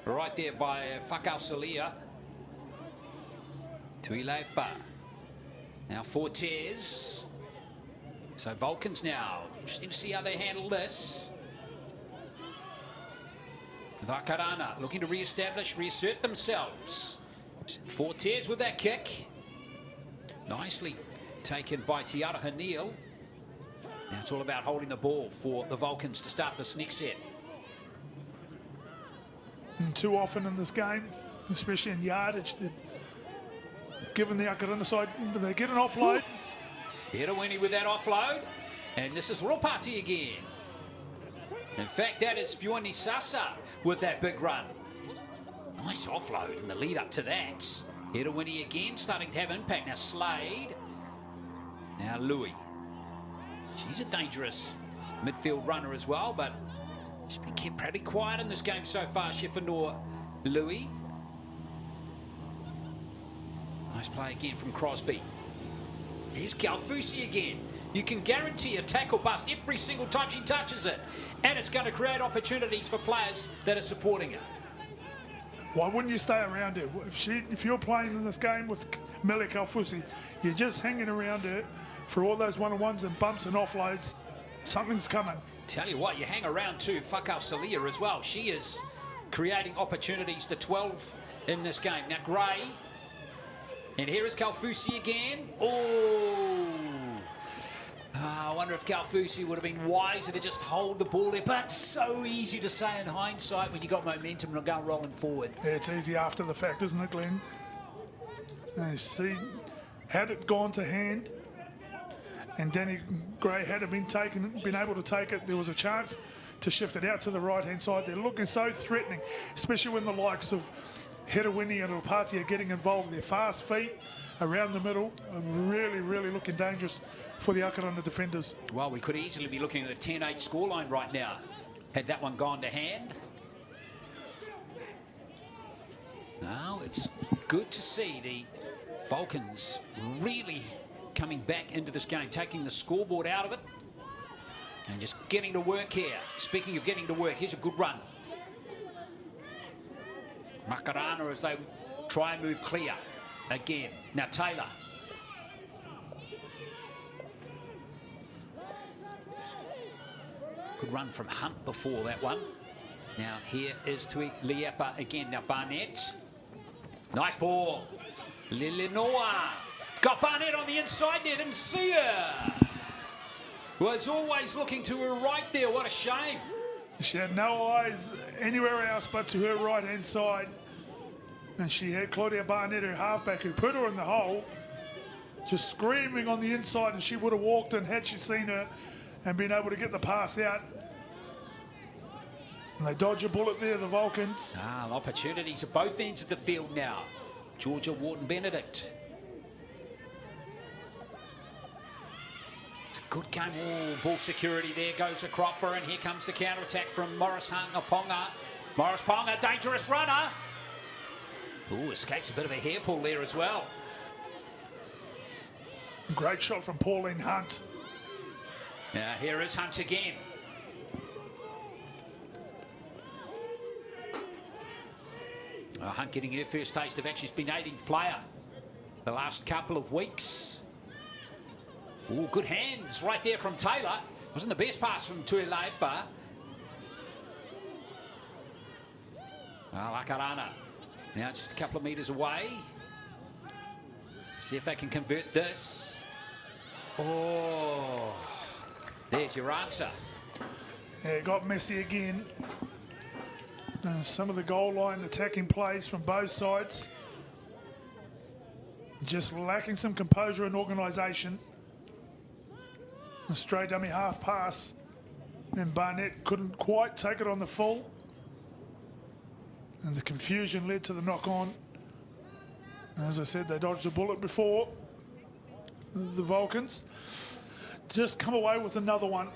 Right there by Fakausalia. Tuilepa. Now Fortes. So Vulcans now. Interesting to see how they handle this. Akarana looking to re-establish, reassert themselves. Fortes with that kick. Nicely taken by Tiara Hanil. Now it's all about holding the ball for the Vulcans to start this next set. And too often in this game, especially in yardage, given the Akarana side, they get an offload. Hedawini with that offload. And this is Ropati again. In fact, that is Fioni Sasa with that big run. Nice offload in the lead up to that. Hedawini again starting to have impact. Now Slade. Now Louis. She's a dangerous midfield runner as well, but she's been kept pretty quiet in this game so far, Shifanor Louis. Nice play again from Crosby. Here's Kaufusi again. You can guarantee a tackle bust every single time she touches it. And it's going to create opportunities for players that are supporting her. Why wouldn't you stay around her? If you're playing in this game with Mele Kaufusi, you're just hanging around her for all those one-on-ones and bumps and offloads. Something's coming. Tell you what, you hang around too, Fakau Salia as well. She is creating opportunities to 12 in this game. Now Gray. And here is Kaufusi again. Oh. I wonder if Galfusi would have been wiser to just hold the ball there, but so easy to say in hindsight when you got momentum and go rolling forward. Yeah, it's easy after the fact, isn't it, Glenn? And you see, had it gone to hand, and Danny Gray had it been able to take it, there was a chance to shift it out to the right-hand side. They're looking so threatening, especially when the likes of Hedawini and Opati are getting involved. Their fast feet around the middle are really, really looking dangerous for the Akarana defenders. Well, we could easily be looking at a 10-8 scoreline right now, had that one gone to hand. Now, it's good to see the Vulcans really coming back into this game, taking the scoreboard out of it and just getting to work here. Speaking of getting to work, here's a good run. Akarana as they try and move clear again. Now Taylor. Good run from Hunt before that one. Now here is Tui Liepa again. Now Barnett. Nice ball. Lilinoa. Got Barnett on the inside there, didn't see her. Was always looking to her right there, what a shame. She had no eyes anywhere else but to her right-hand side. And she had Claudia Barnett, her halfback, who put her in the hole, just screaming on the inside, and she would have walked in had she seen her and been able to get the pass out. And they dodge a bullet there, the Vulcans. Opportunities at both ends of the field now. Georgia Wharton-Benedict. It's a good game. Oh, ball security there goes the Cropper, and here comes the counter-attack from Morris Ponga. Morris Ponga, dangerous runner. Ooh, escapes a bit of a hair pull there as well. Great shot from Pauline Hunt. Now here is Hunt again. Hunt getting her first taste of action. She's been 18th player the last couple of weeks. Ooh, good hands right there from Taylor. Wasn't the best pass from Tuilaipa. Akarana. Now just a couple of metres away. See if they can convert this. Oh, there's your answer. Yeah, it got messy again. Some of the goal line attacking plays from both sides. Just lacking some composure and organisation. A stray dummy half pass. And Barnett couldn't quite take it on the full. And the confusion led to the knock-on. As I said, they dodged a bullet before. The Vulcans just come away with another one.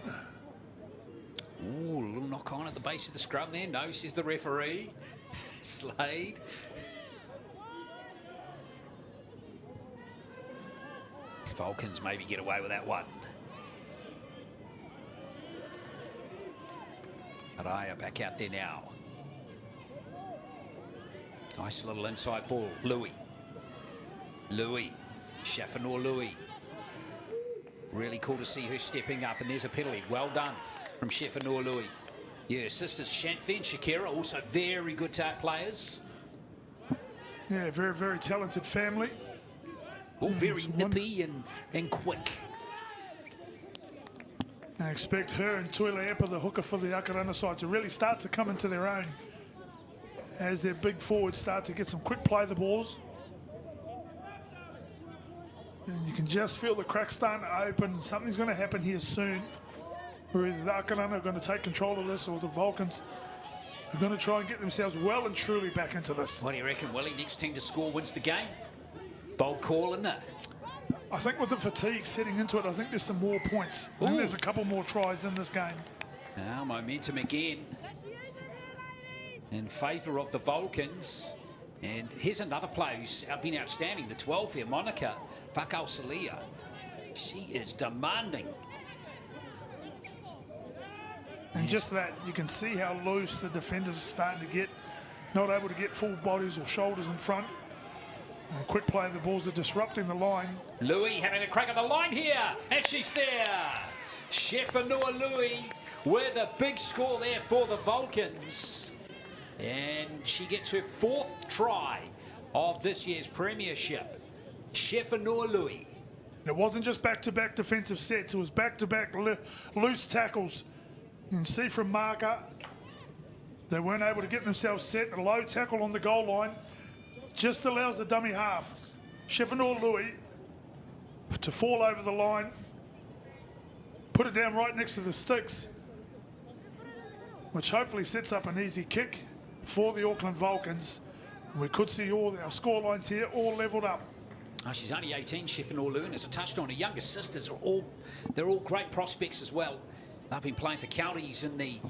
Ooh, a little knock-on at the base of the scrum there. No, says the referee. Slade. Vulcans maybe get away with that one. Araya back out there now. Nice little inside ball. Louis. Chafanor Louis. Really cool to see her stepping up, and there's a penalty. Well done from Chafanor Louis. Yeah, sisters Shanthe and Shakira, also very good players. Yeah, very, very talented family. All very nippy and quick. I expect her and Tuilaipa, the hooker for the Akarana side, to really start to come into their own as their big forwards start to get some quick play the balls. And you can just feel the cracks starting to open. Something's going to happen here soon. Where either the Akarana are going to take control of this, or the Vulcans are going to try and get themselves well and truly back into this. What do you reckon, Willie? Next team to score wins the game? Bold call, isn't it? I think with the fatigue setting into it, I think there's some more points. I think there's a couple more tries in this game. Now momentum again in favour of the Vulcans. And here's another player who's been outstanding, the 12 here, Monica Fakausalia. She is demanding. And just that, you can see how loose the defenders are starting to get. Not able to get full bodies or shoulders in front. And quick play of the balls are disrupting the line. Louis having a crack at the line here, and she's there. Chafanor Louis with a big score there for the Vulcans. And she gets her 4th try of this year's Premiership. Chafanor Louis. And it wasn't just back-to-back defensive sets, it was back-to-back loose tackles. You can see from marker, they weren't able to get themselves set. A low tackle on the goal line just allows the dummy half, Shifenor Louis, to fall over the line, put it down right next to the sticks, which hopefully sets up an easy kick for the Auckland Vulcans. And we could see all our score lines here all levelled up. Oh, she's only 18, Shifenor Louis, and as I touched on, her younger sisters are they're all great prospects as well. They've been playing for counties in the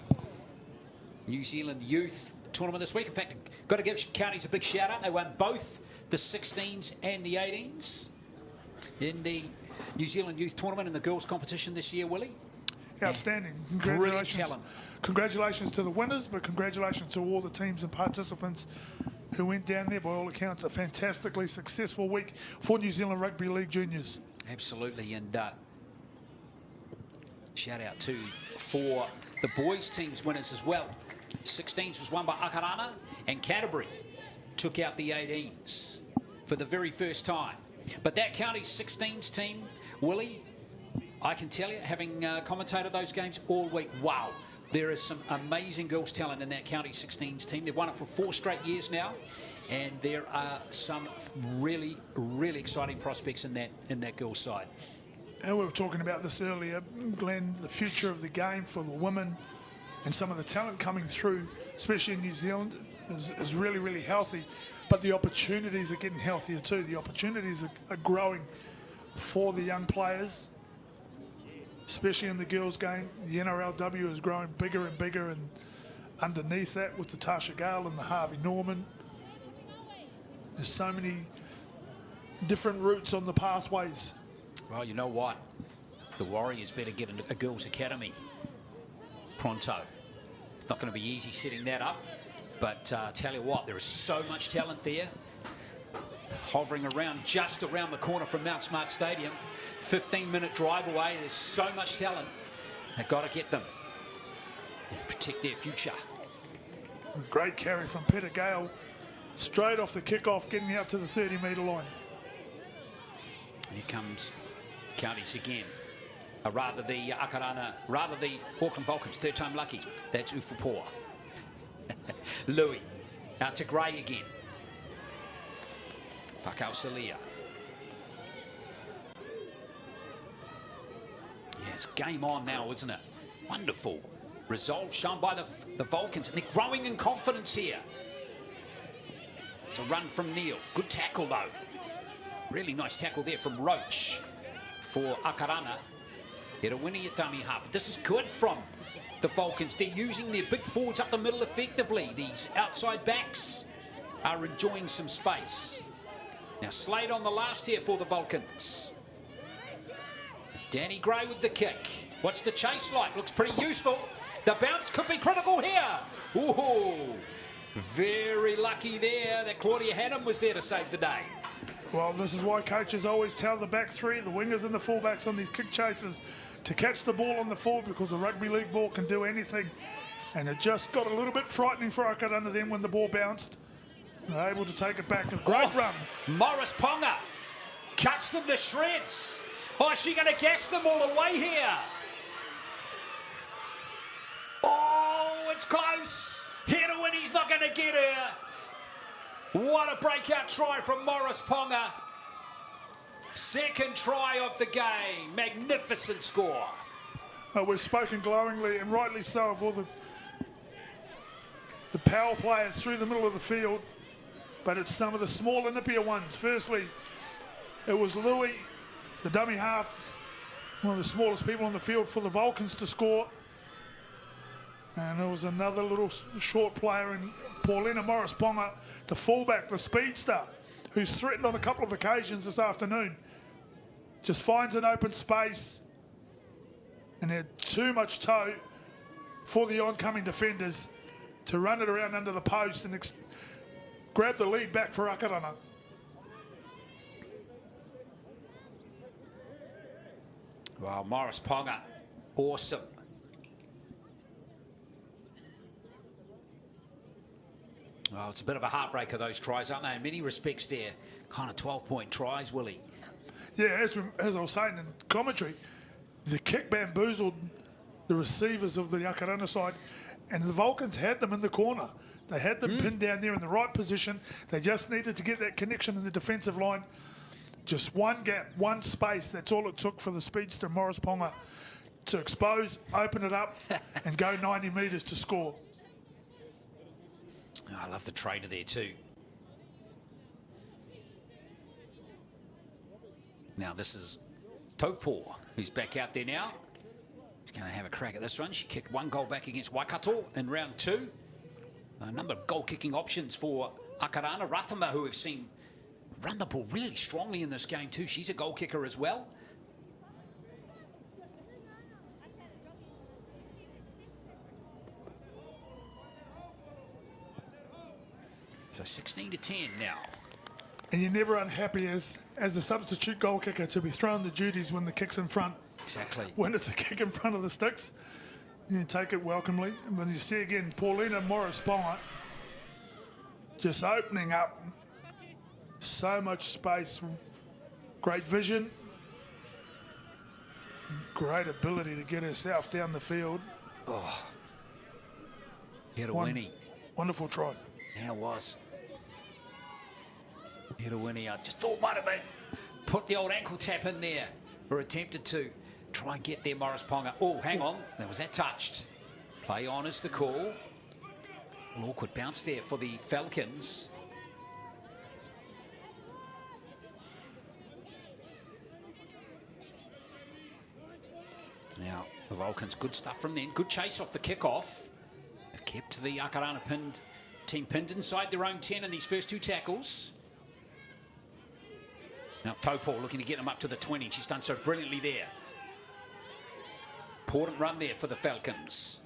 New Zealand Youth Tournament this week. In fact, got to give counties a big shout out. They won both the 16s and the 18s in the New Zealand Youth Tournament in the girls' competition this year, Willie. Outstanding. Brilliant talent. Congratulations to the winners, but congratulations to all the teams and participants who went down there. By all accounts, a fantastically successful week for New Zealand Rugby League juniors. Absolutely, and shout out to for the boys' teams winners as well. 16s was won by Akarana, and Canterbury took out the 18s for the very first time. But that county's 16s team, Willie, I can tell you, having commentated those games all week, wow, there is some amazing girls' talent in that county 16s team. They've won it for 4 straight years now, and there are some really, really exciting prospects in that girls' side. And we were talking about this earlier, Glenn, the future of the game for the women and some of the talent coming through, especially in New Zealand, is really, really healthy. But the opportunities are getting healthier too. The opportunities are growing for the young players, especially in the girls' game. The NRLW is growing bigger and bigger, and underneath that with the Tasha Gale and the Harvey Norman, there's so many different routes on the pathways. Well, you know what? The Warriors better get a girls' academy pronto. It's not going to be easy setting that up, but tell you what, there is so much talent there, hovering around just around the corner from Mount Smart Stadium. 15-minute drive away. There's so much talent. They've got to get them and protect their future. Great carry from Peter Gale, straight off the kickoff, getting out to the 30-metre line. Here comes counties again. Rather the Akarana, rather the Auckland Vulcans, third time lucky. That's Ufupoa. Louis, out to Gray again. Pakau Salia. Yeah, it's game on now, isn't it? Wonderful resolve shown by the Vulcans, and they're growing in confidence here. It's a run from Neil. Good tackle, though. Really nice tackle there from Roach for Akarana. Get a winning at dummy half. But this is good from the Vulcans. They're using their big forwards up the middle effectively. These outside backs are enjoying some space. Now Slade on the last here for the Vulcans. Danny Gray with the kick. What's the chase like? Looks pretty useful. The bounce could be critical here. Ooh, very lucky there that Claudia Hannum was there to save the day. Well, this is why coaches always tell the back three, the wingers and the fullbacks on these kick chases, to catch the ball on the forward, because the rugby league ball can do anything. And it just got a little bit frightening for Akarana then when the ball bounced. They're able to take it back. A great run. Morris Ponga cuts them to shreds. Oh, is she going to gas them all away here? Oh, it's close. Heroin, not going to get her. What a breakout try from Morris Ponga. Second try of the game. Magnificent score. We've spoken glowingly, and rightly so, of all the power players through the middle of the field, but it's some of the smaller, nippier ones. Firstly, it was Louis, the dummy half, one of the smallest people on the field for the Vulcans to score. And there was another little short player in Paulina Morris Ponga, the fullback, the speedster, who's threatened on a couple of occasions this afternoon. Just finds an open space, and had too much toe for the oncoming defenders to run it around under the post and grab the lead back for Akarana. Wow, Morris Ponga, awesome. Well, it's a bit of a heartbreaker, those tries, aren't they? In many respects, they're kind of 12-point tries, Willie. Yeah, as I was saying in commentary, the kick bamboozled the receivers of the Akarana side, and the Vulcans had them in the corner. They had them pinned down there in the right position. They just needed to get that connection in the defensive line. Just one gap, one space. That's all it took for the speedster Morris Ponga to expose, open it up, and go 90 metres to score. Oh, I love the trader there too. Now this is Taupo, who's back out there now. He's going to have a crack at this one. She kicked 1 goal back against Waikato in round 2. A number of goal-kicking options for Akarana. Rathama, who we've seen run the ball really strongly in this game too. She's a goal kicker as well. So 16-10 now. And you're never unhappy as the substitute goal kicker to be thrown the duties when the kick's in front. Exactly. When it's a kick in front of the sticks, you take it welcomely. And when you see again, Paulina Morris Ponga just opening up so much space, great vision, great ability to get herself down the field. Oh, get a Winnie. Wonderful try. Yeah, it was. Get a Winnie. I just thought might have been put the old ankle tap in there, or attempted to try and get there, Morris Ponga. Oh, hang on. Was that touched? Play on is the call. An awkward bounce there for the Falcons. Now, the Vulcans, good stuff from them. Good chase off the kickoff. They've kept the Akarana team pinned inside their own 10 in these first 2 tackles. Now, Taupo looking to get them up to the 20. She's done so brilliantly there. Important run there for the Falcons.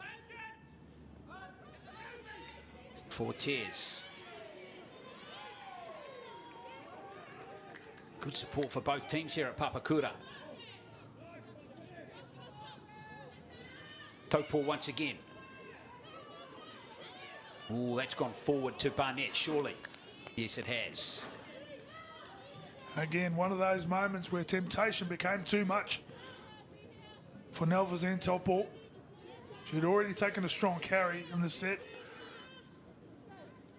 Fortes. Good support for both teams here at Papakura. Taupo once again. Oh, that's gone forward to Barnett, surely. Yes, it has. Again, one of those moments where temptation became too much for Nelvazan Taupo. She'd already taken a strong carry in the set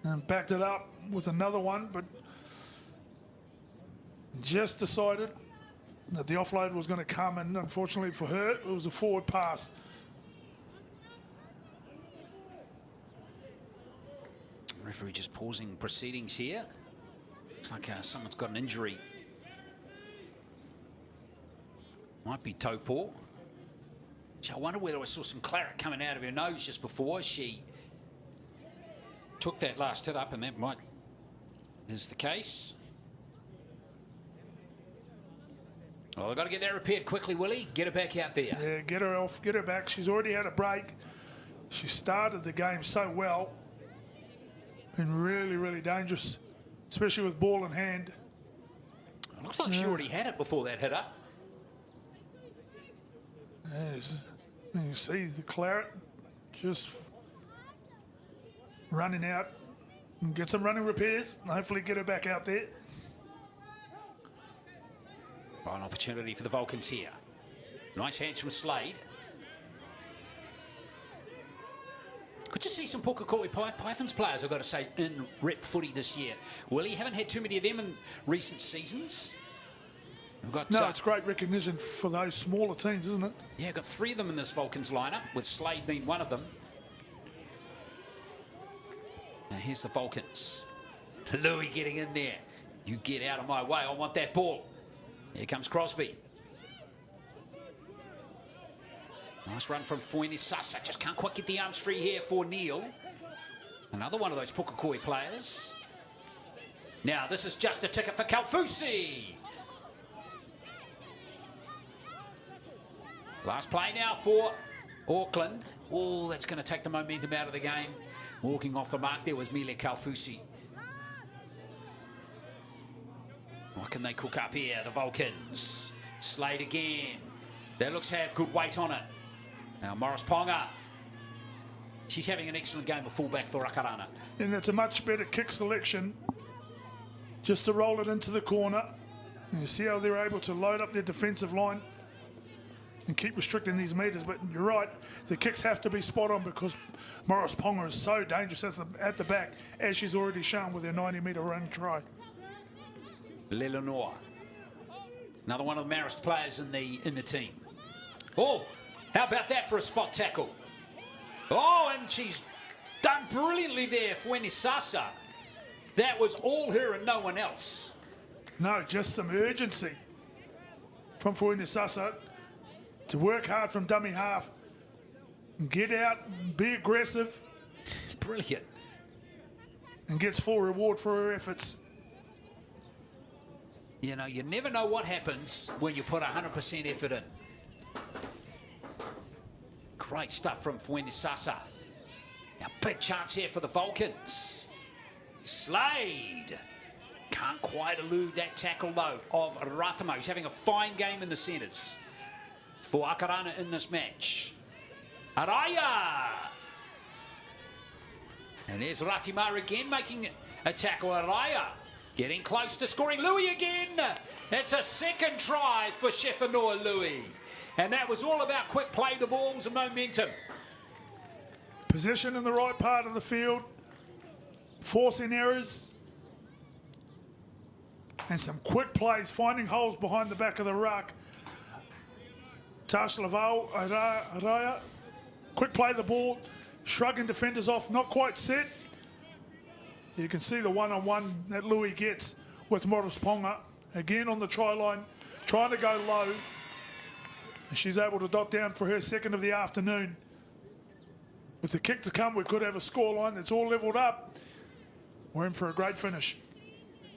and backed it up with another one, but just decided that the offload was going to come, and unfortunately for her, it was a forward pass. Referee just pausing proceedings here. Looks like someone's got an injury. Might be Taupo. I wonder whether I saw some claret coming out of her nose just before she took that last hit up, and that might is the case. Well, they've got to get that repaired quickly, Willie. Get her back out there. Yeah, get her off, get her back. She's already had a break. She started the game so well. Been really, really dangerous, especially with ball in hand. It looks like she already had it before that hit up. Yes, you can see the claret just running out. And get some running repairs and hopefully get her back out there. An opportunity for the Vulcans here. Nice hands from Slade. Good to see some Pukekohe Pythons players, I've got to say, in rep footy this year. Willie, haven't had too many of them in recent seasons. We've got, no, it's great recognition for those smaller teams, isn't it? Yeah, got 3 of them in this Vulcans lineup, with Slade being one of them. Now here's the Vulcans. Louis getting in there. You get out of my way, I want that ball. Here comes Crosby. Nice run from Foyne Sasa. Just can't quite get the arms free here for Neil. Another one of those Pukekohe players. Now this is just a ticket for Kalfusi. Last play now for Auckland. Oh, that's going to take the momentum out of the game. Walking off the mark there was Mile Kalfusi. What can they cook up here, the Vulcans? Slade again. That looks to have good weight on it. Now Morris Ponga. She's having an excellent game of fullback for Akarana. And it's a much better kick selection. Just to roll it into the corner And you see how they're able to load up their defensive line and keep restricting these meters. But you're right, the kicks have to be spot on because Morris Ponga is so dangerous at the back, as she's already shown with her 90-meter run try. Leonor, another one of the Marist players in the team. Oh, how about that for a spot tackle? Oh, and she's done brilliantly there for Wendy Sasa. That was all her and no one else. No, just some urgency from Fuene Sasa to work hard from dummy half, get out, be aggressive. Brilliant. And gets full reward for her efforts. You know, you never know what happens when you put 100% effort in. Great stuff from Fuene Sasa. Now, big chance here for the Vulcans. Slade. Can't quite elude that tackle, though, of Ratamo. He's having a fine game in the centres for Akarana in this match. Araya. And there's Ratimar again making a tackle. Araya getting close to scoring. Louis again. It's a second try for Shefanoa Louis. And that was all about quick play, the balls and momentum. Position in the right part of the field. Forcing errors. And some quick plays, finding holes behind the back of the ruck. Tash Laval, Araya. Quick play the ball. Shrugging defenders off, not quite set. You can see the one-on-one that Louis gets with Morris Ponga. Again on the try line, trying to go low. And she's able to dot down for her second of the afternoon. With the kick to come, we could have a scoreline that's all levelled up. We're in for a great finish.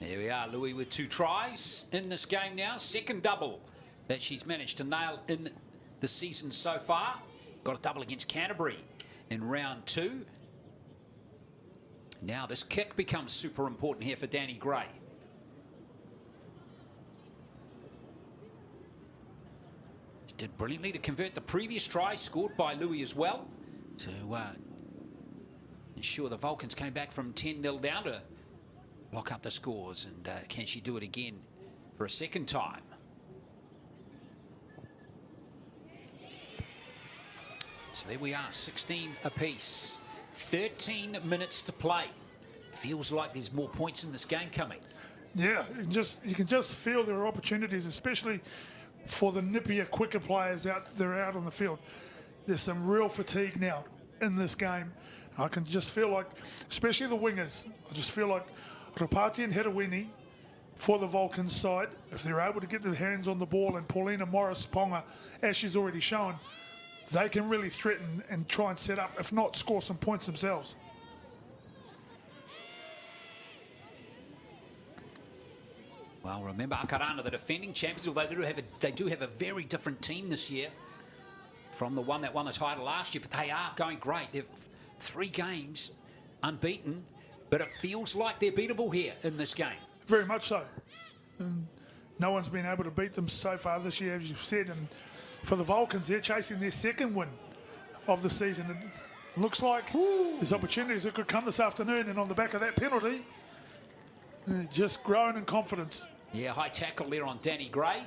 There we are, Louis with 2 tries in this game now. Second double that she's managed to nail in the season so far. Got a double against Canterbury in round 2. Now this kick becomes super important here for Danny Gray. She did brilliantly to convert the previous try scored by Louis as well to ensure the Vulcans came back from 10-0 down to lock up the scores. And can she do it again for a second time? So there we are, 16 apiece. 13 minutes to play. Feels like there's more points in this game coming. Yeah, you can just feel there are opportunities, especially for the nippier, quicker players out on the field. There's some real fatigue now in this game. I can just feel like, especially the wingers, I just feel like Rapati and Herawini for the Vulcans side, if they're able to get their hands on the ball, and Paulina Morris Ponga, as she's already shown, they can really threaten and try and set up, if not score some points themselves. Well, remember Akarana, the defending champions, although they do have a very different team this year from the one that won the title last year, but they are going great. They've 3 games unbeaten, but it feels like they're beatable here in this game. Very much so. And no one's been able to beat them so far this year, as you've said. And for the Vulcans, they're chasing their second win of the season. It looks like there's opportunities that could come this afternoon, and on the back of that penalty, just growing in confidence. Yeah, high tackle there on Danny Gray.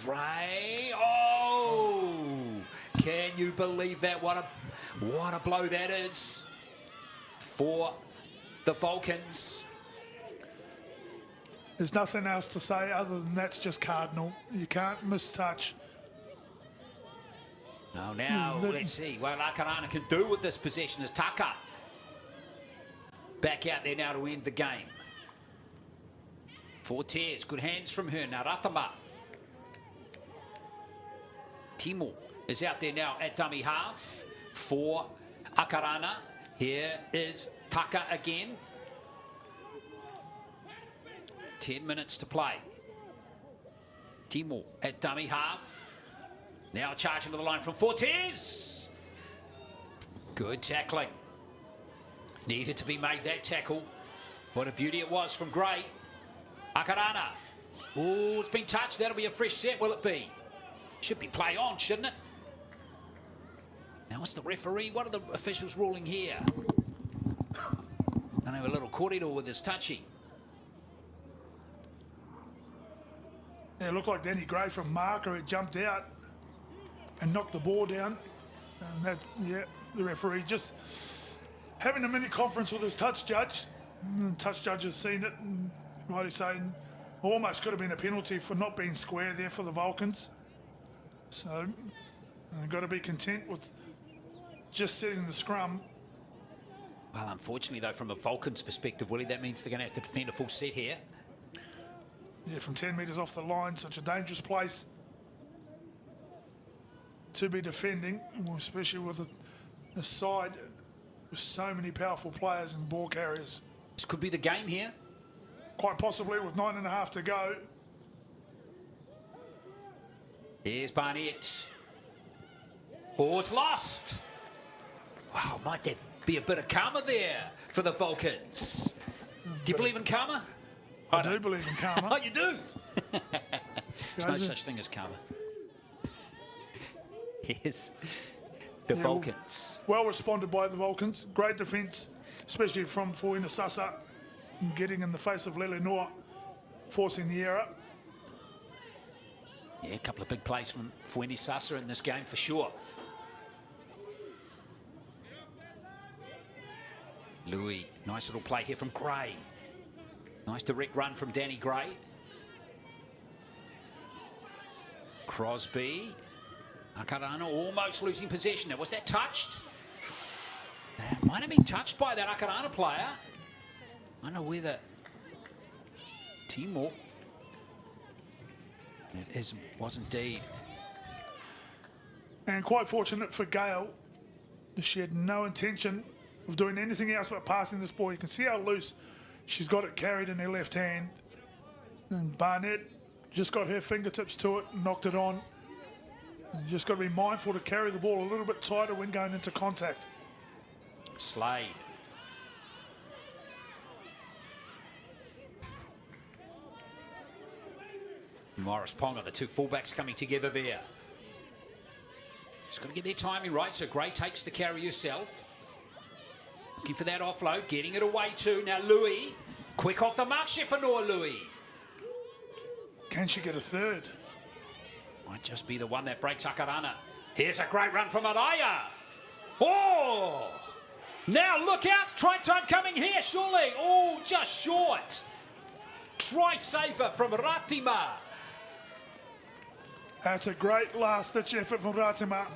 Gray, oh! Can you believe that? What a blow that is for the Vulcans. There's nothing else to say other than that's just cardinal. You can't mistouch. Oh, now let's see what Akarana can do with this possession as Taka back out there now to end the game. Fortes, good hands from her. Naratama. Timo is out there now at dummy half for Akarana. Here is Taka again. 10 minutes to play. Timo at dummy half. Now charging to the line from Fortes. Good tackling. Needed to be made, that tackle. What a beauty it was from Gray. Akarana. Oh, it's been touched. That'll be a fresh set, will it be? Should be play on, shouldn't it? Now, what's the referee? What are the officials ruling here? Gonna have a little corridor with his touchy. Yeah, it looked like Danny Gray from marker had jumped out and knocked the ball down. And that's, yeah, the referee just having a mini conference with his touch judge. And the touch judge has seen it, and what he's saying, almost could have been a penalty for not being square there for the Vulcans. So they've got to be content with just setting the scrum. Well, unfortunately, though, from a Vulcans perspective, Willie, that means they're going to have to defend a full set here. Yeah, from 10 metres off the line, such a dangerous place to be defending, especially with a side with so many powerful players and ball carriers. This could be the game here. Quite possibly with 9.5 to go. Here's Barnett. Oh, it's lost. Wow, might there be a bit of karma there for the Vulcans? Do you believe in karma? I do believe in karma. Oh, you do? There's no such thing as karma. Here's the Vulcans. Well responded by the Vulcans. Great defence, especially from Fuina Sasa, getting in the face of Lele forcing the error. Yeah, a couple of big plays from Fuini Sasa in this game for sure. Louis, nice little play here from Gray. Nice direct run from Danny Gray. Crosby. Akarana almost losing possession. Now, was that touched? That might have been touched by that Akarana player. I don't know whether Timor. It was indeed. And quite fortunate for Gail. She had no intention of doing anything else but passing this ball. You can see how loose she's got it carried in her left hand. And Barnett just got her fingertips to it and knocked it on. And you just got to be mindful to carry the ball a little bit tighter when going into contact. Slade. Morris Ponga, the two fullbacks coming together there. Just got to get their timing right, so Gray takes the carry yourself. Looking for that offload, getting it away too. Now Louis, quick off the mark, Shefanoa Louis. Can she get a third? Might just be the one that breaks Akarana. Here's a great run from Araya. Oh! Now look out, try time coming here, surely. Oh, just short. Try saver from Ratima. That's a great last-ditch effort from Ratima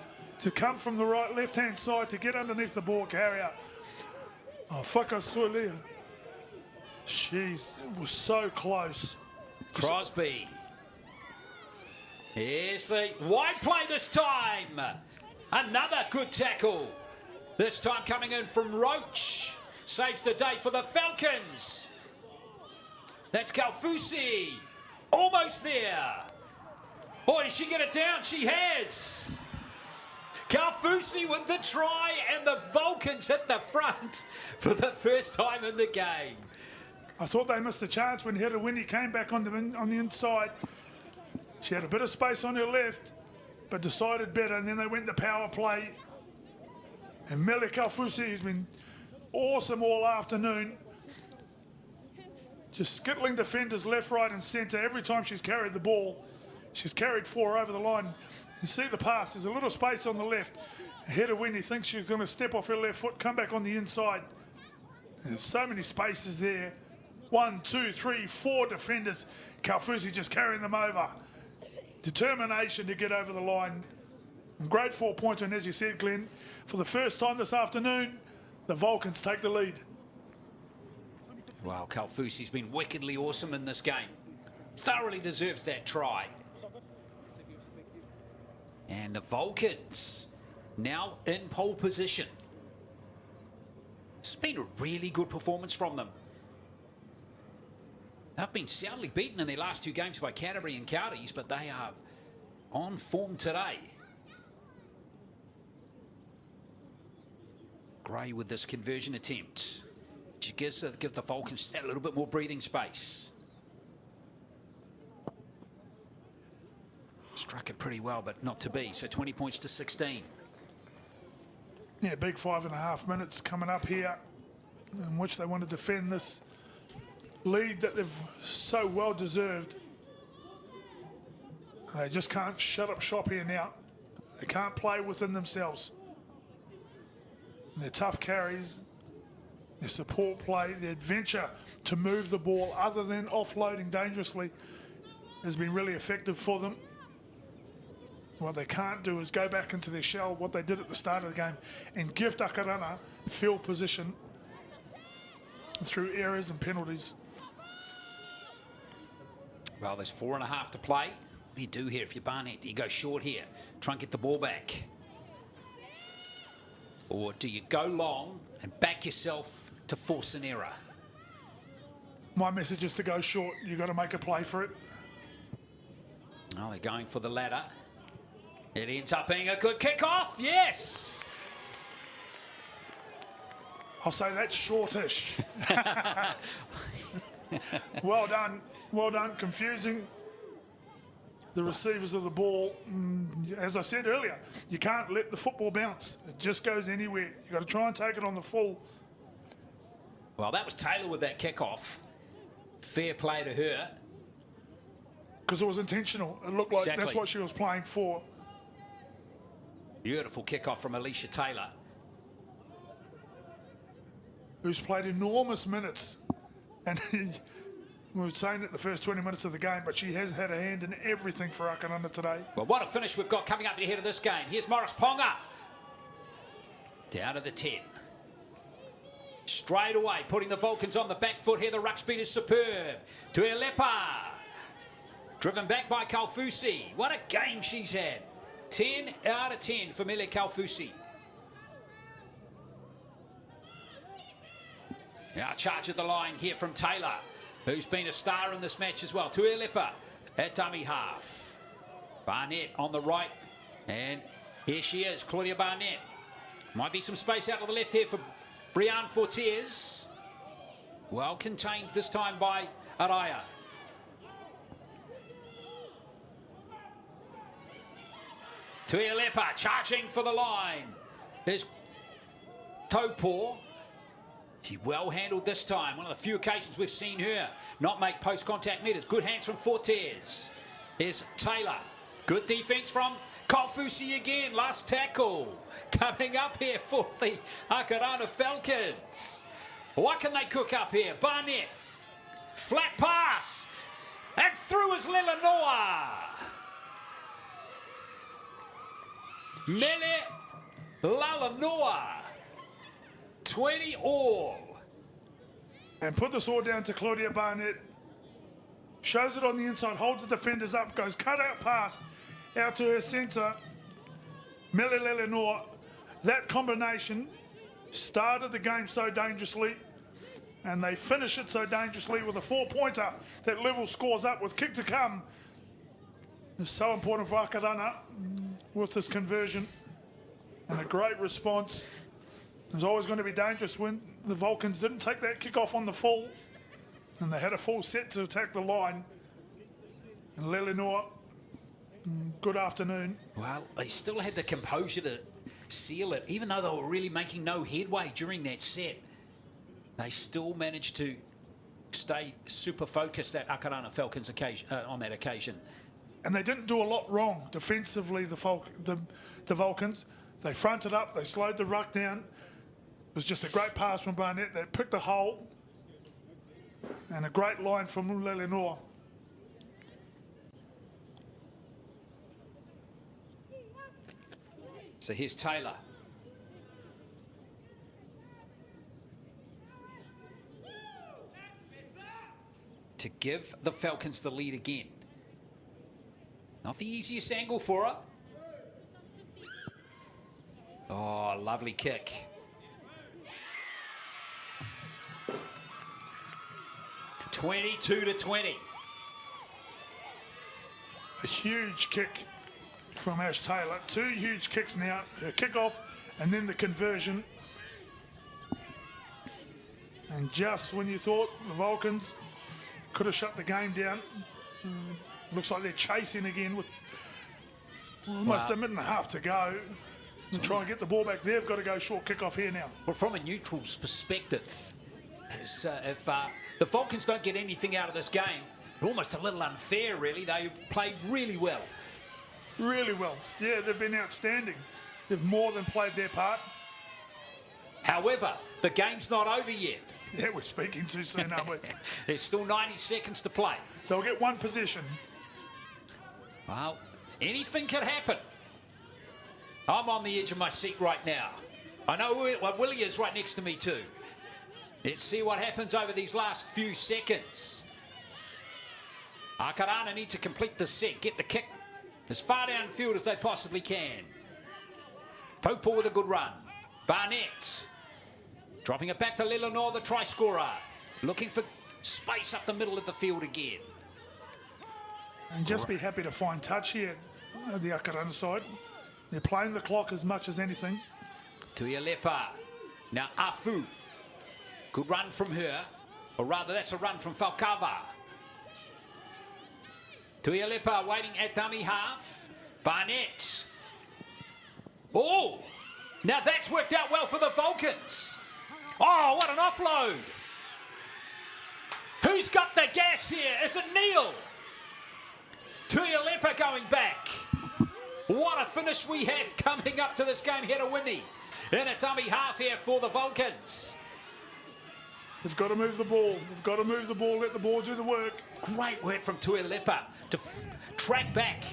to come from the right left-hand side to get underneath the ball carrier. Oh, Whakasulia. Jeez, it was so close. Crosby. Here's the wide play this time. Another good tackle. This time coming in from Roach. Saves the day for the Falcons. That's Kalfusi. Almost there. Oh, did she get it down? She has. Kalfusi with the try, and the Vulcans hit the front for the first time in the game. I thought they missed the chance when Winnie came back on the inside. She had a bit of space on her left, but decided better, and then they went to power play. And Mele Kalfusi has been awesome all afternoon. Just skittling defenders left, right, and centre every time she's carried the ball. She's carried 4 over the line. You see the pass, there's a little space on the left. Winnie thinks she's going to step off her left foot, come back on the inside. There's so many spaces there. 1, 2, 3, 4 defenders. Kalfusi just carrying them over. Determination to get over the line. And great 4-pointer, and as you said, Glenn, for the first time this afternoon, the Vulcans take the lead. Wow, Kalfusi's been wickedly awesome in this game. Thoroughly deserves that try. And the Vulcans now in pole position. It's been a really good performance from them. They've been soundly beaten in their last 2 games by Canterbury and Cowdies, but they are on form today. Gray with this conversion attempt. Which gives give the Vulcans that little bit more breathing space. Struck it pretty well, but not to be. So 20 points to 16. Yeah, big 5.5 minutes coming up here. in which they want to defend this lead that they've so well deserved. They just can't shut up shop here now. They can't play within themselves. Their tough carries, their support play, their adventure to move the ball other than offloading dangerously has been really effective for them. What they can't do is go back into their shell, what they did at the start of the game, and give Akarana field position through errors and penalties. Well, there's 4.5 to play. What do you do here if you're Barnett? Do you go short here, try and get the ball back? Or do you go long and back yourself to force an error? My message is to go short. You've got to make a play for it. Oh, they're going for the ladder. It ends up being a good kickoff. Yes! I'll say that's shortish. Well done. Well done. Confusing the receivers of the ball. As I said earlier, you can't let the football bounce. It just goes anywhere. You've got to try and take it on the full. Well, that was Taylor with that kickoff. Fair play to her. Because it was intentional. It looked like Exactly. that's what she was playing for. Beautiful kickoff from Alicia Taylor. Who's played enormous minutes. And we were saying it the first 20 minutes of the game, but she has had a hand in everything for Akarana today. Well, what a finish we've got coming up ahead of this game. Here's Morris Ponga. Down to the 10. Straight away, putting the Vulcans on the back foot here. The ruck speed is superb. To Elepa. Driven back by Kalfusi. What a game she's had. 10 out of 10 for Mele Kalfusi. Now charge at the line here from Taylor, who's been a star in this match as well. To Elepa at dummy half. Barnett on the right. And here she is, Claudia Barnett. Might be some space out to the left here for Brianne Fortiers. Well contained this time by Araya. To Elepa, charging for the line. There's Taupo. She well handled this time. One of the few occasions we've seen her not make post-contact meters. Good hands from Fortes. Here's Taylor. Good defense from Kalfusi again. Last tackle coming up here for the Akarana Falcons. What can they cook up here? Barnett. Flat pass. And through is Lelanoa. Mele Lalanoa. 20 all. And put this all down to Claudia Barnett. Shows it on the inside, holds the defenders up, goes cut out pass out to her centre. Mele Lalanoa. That combination started the game so dangerously, and they finish it so dangerously with a 4-pointer that level scores up with kick to come. It's so important for Akarana with this conversion, and a great response. There's always going to be dangerous when the Vulcans didn't take that kick-off on the full, and they had a full set to attack the line. And Lelanoa, good afternoon. Well, they still had the composure to seal it, even though they were really making no headway during that set. They still managed to stay super focused at Akarana Falcons occasion, on that occasion. And they didn't do a lot wrong defensively, the Vulcans. They fronted up, they slowed the ruck down. It was just a great pass from Barnett that picked the hole. And a great line from Lelanoa. So here's Taylor. To give the Falcons the lead again. Not the easiest angle for her. Oh, lovely kick. (22-20). A huge kick from Ash Taylor. 2 huge kicks now. Her kickoff and then the conversion. And just when you thought the Vulcans could have shut the game down, looks like they're chasing again with almost a minute and a half to go. And try and get the ball back. They've got to go short kickoff here now. Well, from a neutral's perspective, If the Vulcans don't get anything out of this game, almost a little unfair, really. They've played really well. Really well. Yeah, they've been outstanding. They've more than played their part. However, the game's not over yet. Yeah, we're speaking too soon, aren't we? There's still 90 seconds to play. They'll get one position. Well, anything can happen. I'm on the edge of my seat right now. I know Willie is right next to me too. Let's see what happens over these last few seconds. Akarana need to complete the set, get the kick as far downfield as they possibly can. Taupo with a good run. Barnett dropping it back to Lelanor, the try scorer. Looking for space up the middle of the field again. And just be happy to find touch here at the Akarana side. They're playing the clock as much as anything. Tuialepa. Now Afu. Good run from her. Or rather, that's a run from Falcava. Tuialepa waiting at dummy half. Barnett. Oh! Now that's worked out well for the Vulcans. Oh, what an offload. Who's got the gas here? Is it Neil? Tuialepa going back. What a finish we have coming up to this game here to Winnie. In a dummy half here for the Vulcans. They've got to move the ball. They've got to move the ball, let the ball do the work. Great work from Tuialepa to track back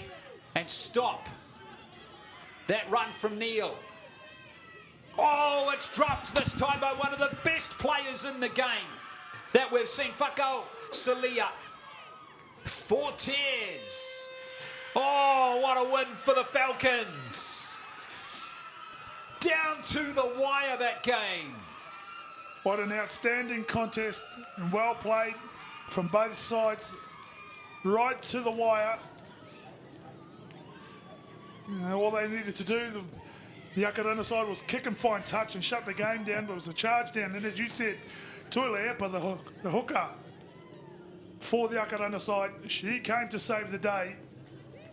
and stop that run from Neil. Oh, it's dropped this time by one of the best players in the game that we've seen, Whakao Salia. Fortes. Oh, what a win for the Falcons. Down to the wire that game. What an outstanding contest and well played from both sides, right to the wire. You know, all they needed to do, the Akarana side, was kick and find touch and shut the game down, but it was a charge down. And as you said, Tuialepa, the hooker for the Akarana side, she came to save the day.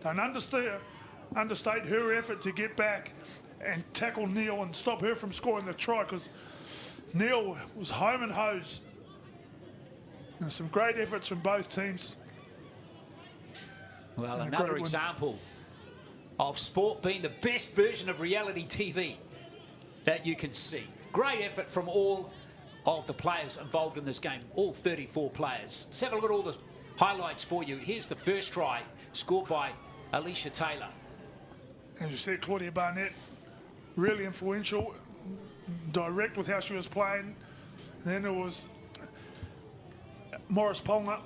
Don't understate her effort to get back and tackle Neil and stop her from scoring the try, because Neil was home and hose. And some great efforts from both teams. Well, another example of sport being the best version of reality TV that you can see. Great effort from all of the players involved in this game, all 34 players. Let's have a look at all the highlights for you. Here's the first try, scored by Alicia Taylor. As you said, Claudia Barnett, really influential, direct with how she was playing. Then it was Morris Ponga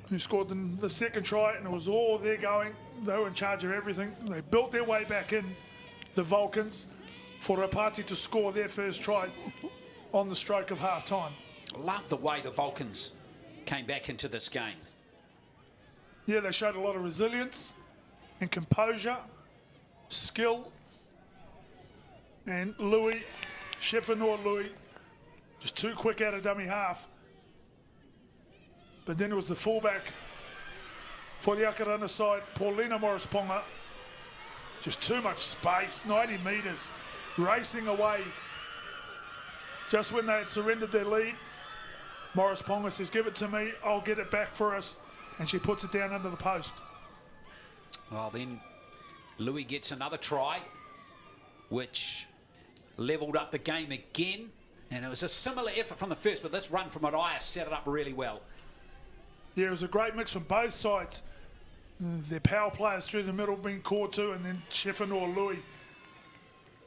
who scored the second try, and it was all there going. They were in charge of everything. They built their way back in, the Vulcans, for Rapati to score their first try on the stroke of half time. Love the way the Vulcans came back into this game. Yeah, they showed a lot of resilience and composure, skill. And Louis, Sheffield Louis, just too quick out of dummy half. But then it was the fullback for the Akarana side, Paulina Morris Ponga. Just too much space, 90 metres, racing away. Just when they had surrendered their lead, Morris Ponga says, give it to me, I'll get it back for us. And she puts it down under the post. Well, then Louis gets another try, which levelled up the game again. And it was a similar effort from the first, but this run from Araya set it up really well. Yeah, it was a great mix from both sides. Their power players through the middle being caught to, and then Sheffin or Louis.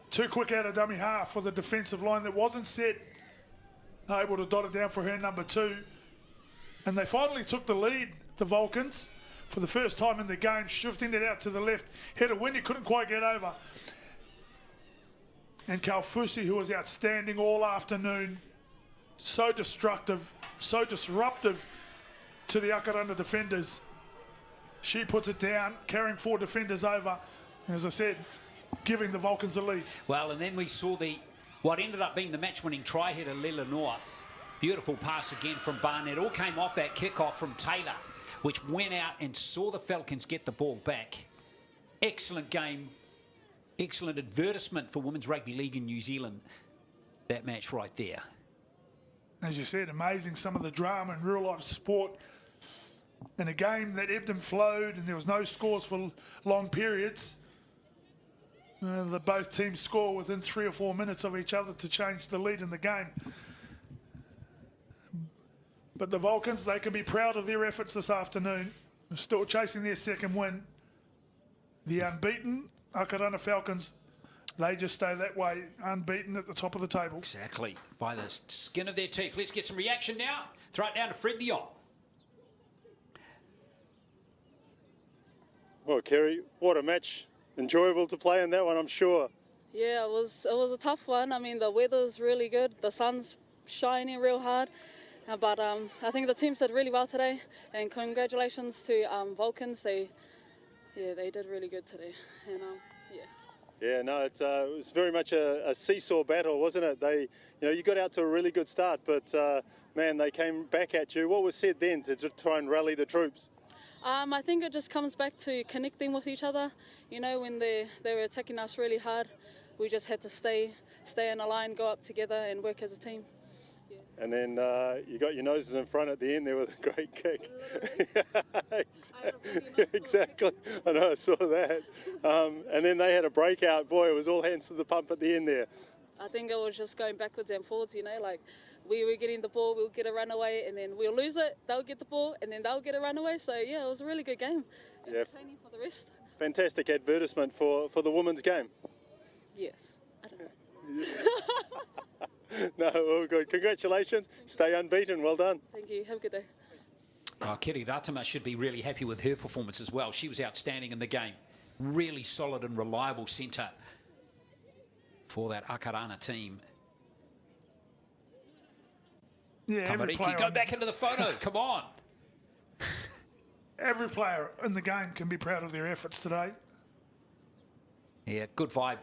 Too quick out of dummy half for the defensive line that wasn't set. Able to dot it down for her number 2. And they finally took the lead, the Vulcans, for the first time in the game, shifting it out to the left. Had a win, he couldn't quite get over. And Kalfusi, who was outstanding all afternoon, so destructive, so disruptive to the Akarana defenders. She puts it down, carrying 4 defenders over, and as I said, giving the Vulcans the lead. Well, and then we saw what ended up being the match-winning try here to Lelanor. Beautiful pass again from Barnett. All came off that kickoff from Taylor, which went out and saw the Falcons get the ball back. Excellent game. Excellent advertisement for Women's Rugby League in New Zealand. That match right there. as you said, amazing some of the drama in real life sport. In a game that ebbed and flowed and there was no scores for long periods, both teams score within 3 or 4 minutes of each other to change the lead in the game. But the Vulcans, they can be proud of their efforts this afternoon. They're still chasing their second win. The unbeaten Akarana Falcons, they just stay that way, unbeaten at the top of the table. Exactly, by the skin of their teeth. Let's get some reaction now. Throw it down to Fred Dion. Well, Kerry, what a match. Enjoyable to play in that one, I'm sure. Yeah, it was a tough one. I mean, the weather's really good. The sun's shining real hard. But I think the teams did really well today. And congratulations to Vulcans. They did really good today. And Yeah, no, it was very much a seesaw battle, wasn't it? You got out to a really good start, but man, they came back at you. What was said then to try and rally the troops? I think it just comes back to connecting with each other. You know, when they were attacking us really hard, we just had to stay in a line, go up together and work as a team. Yeah. And then you got your noses in front at the end there with a great kick. Exactly. I know, I saw that. And then they had a breakout. Boy, it was all hands to the pump at the end there. I think it was just going backwards and forwards, like we were getting the ball, we'll get a runaway, and then we'll lose it, they'll get the ball, and then they'll get a runaway. So, yeah, it was a really good game. Entertaining for the rest. Fantastic advertisement for the women's game. Yes. I don't know. No, all good. Congratulations. Stay unbeaten. Well done. Thank you. Have a good day. Oh, Kiri Ratama should be really happy with her performance as well. She was outstanding in the game. Really solid and reliable centre for that Akarana team. Yeah, every player go back into the photo. Come on. Every player in the game can be proud of their efforts today. Yeah, good vibe.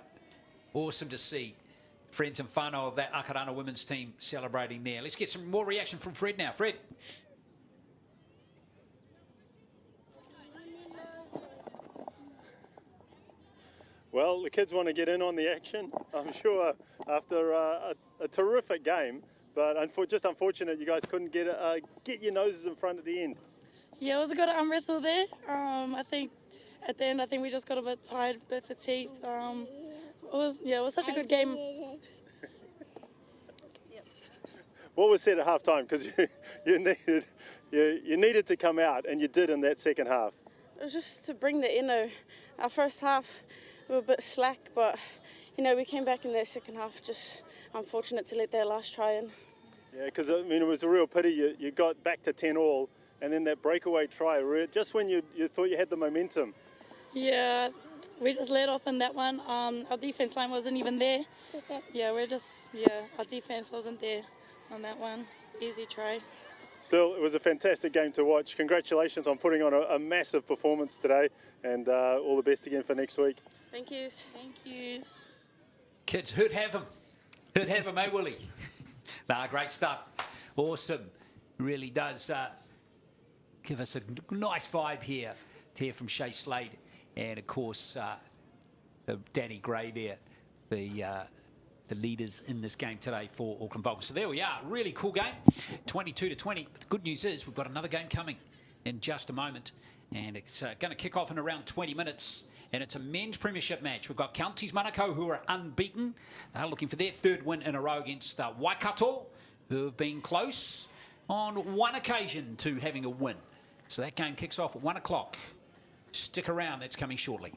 Awesome to see friends and whānau of that Akarana women's team celebrating there. Let's get some more reaction from Fred now. Fred. Well, the kids want to get in on the action, I'm sure, after a terrific game. But just unfortunate you guys couldn't get your noses in front at the end. Yeah, it was a good arm wrestle there. I think at the end, we just got a bit tired, a bit fatigued. It was such a good game. What was said at half time? Because you needed to come out, and you did in that second half. It was just to bring the our first half, we were a bit slack, but we came back in that second half. Just unfortunate to let their last try in. Yeah, because it was a real pity. You got back to 10-all, and then that breakaway try, just when you thought you had the momentum. Yeah, we just let off in that one. Our defense line wasn't even there. Our defense wasn't there on that one. Easy try. Still, it was a fantastic game to watch. Congratulations on putting on a massive performance today, and all the best again for next week. Thank you. Thank you. Kids, who'd have them? Who'd have them, eh, Willie? Nah, great stuff. Awesome. Really does give us a nice vibe here to hear from Shay Slade and, of course, Danny Gray there, the leaders in this game today for Auckland Vulcans. So there we are. Really cool game, 22-20. But the good news is we've got another game coming in just a moment, and it's going to kick off in around 20 minutes. And it's a men's premiership match. We've got Counties Manukau, who are unbeaten. They're looking for their third win in a row against Waikato, who have been close on one occasion to having a win. So that game kicks off at 1 o'clock. Stick around, that's coming shortly.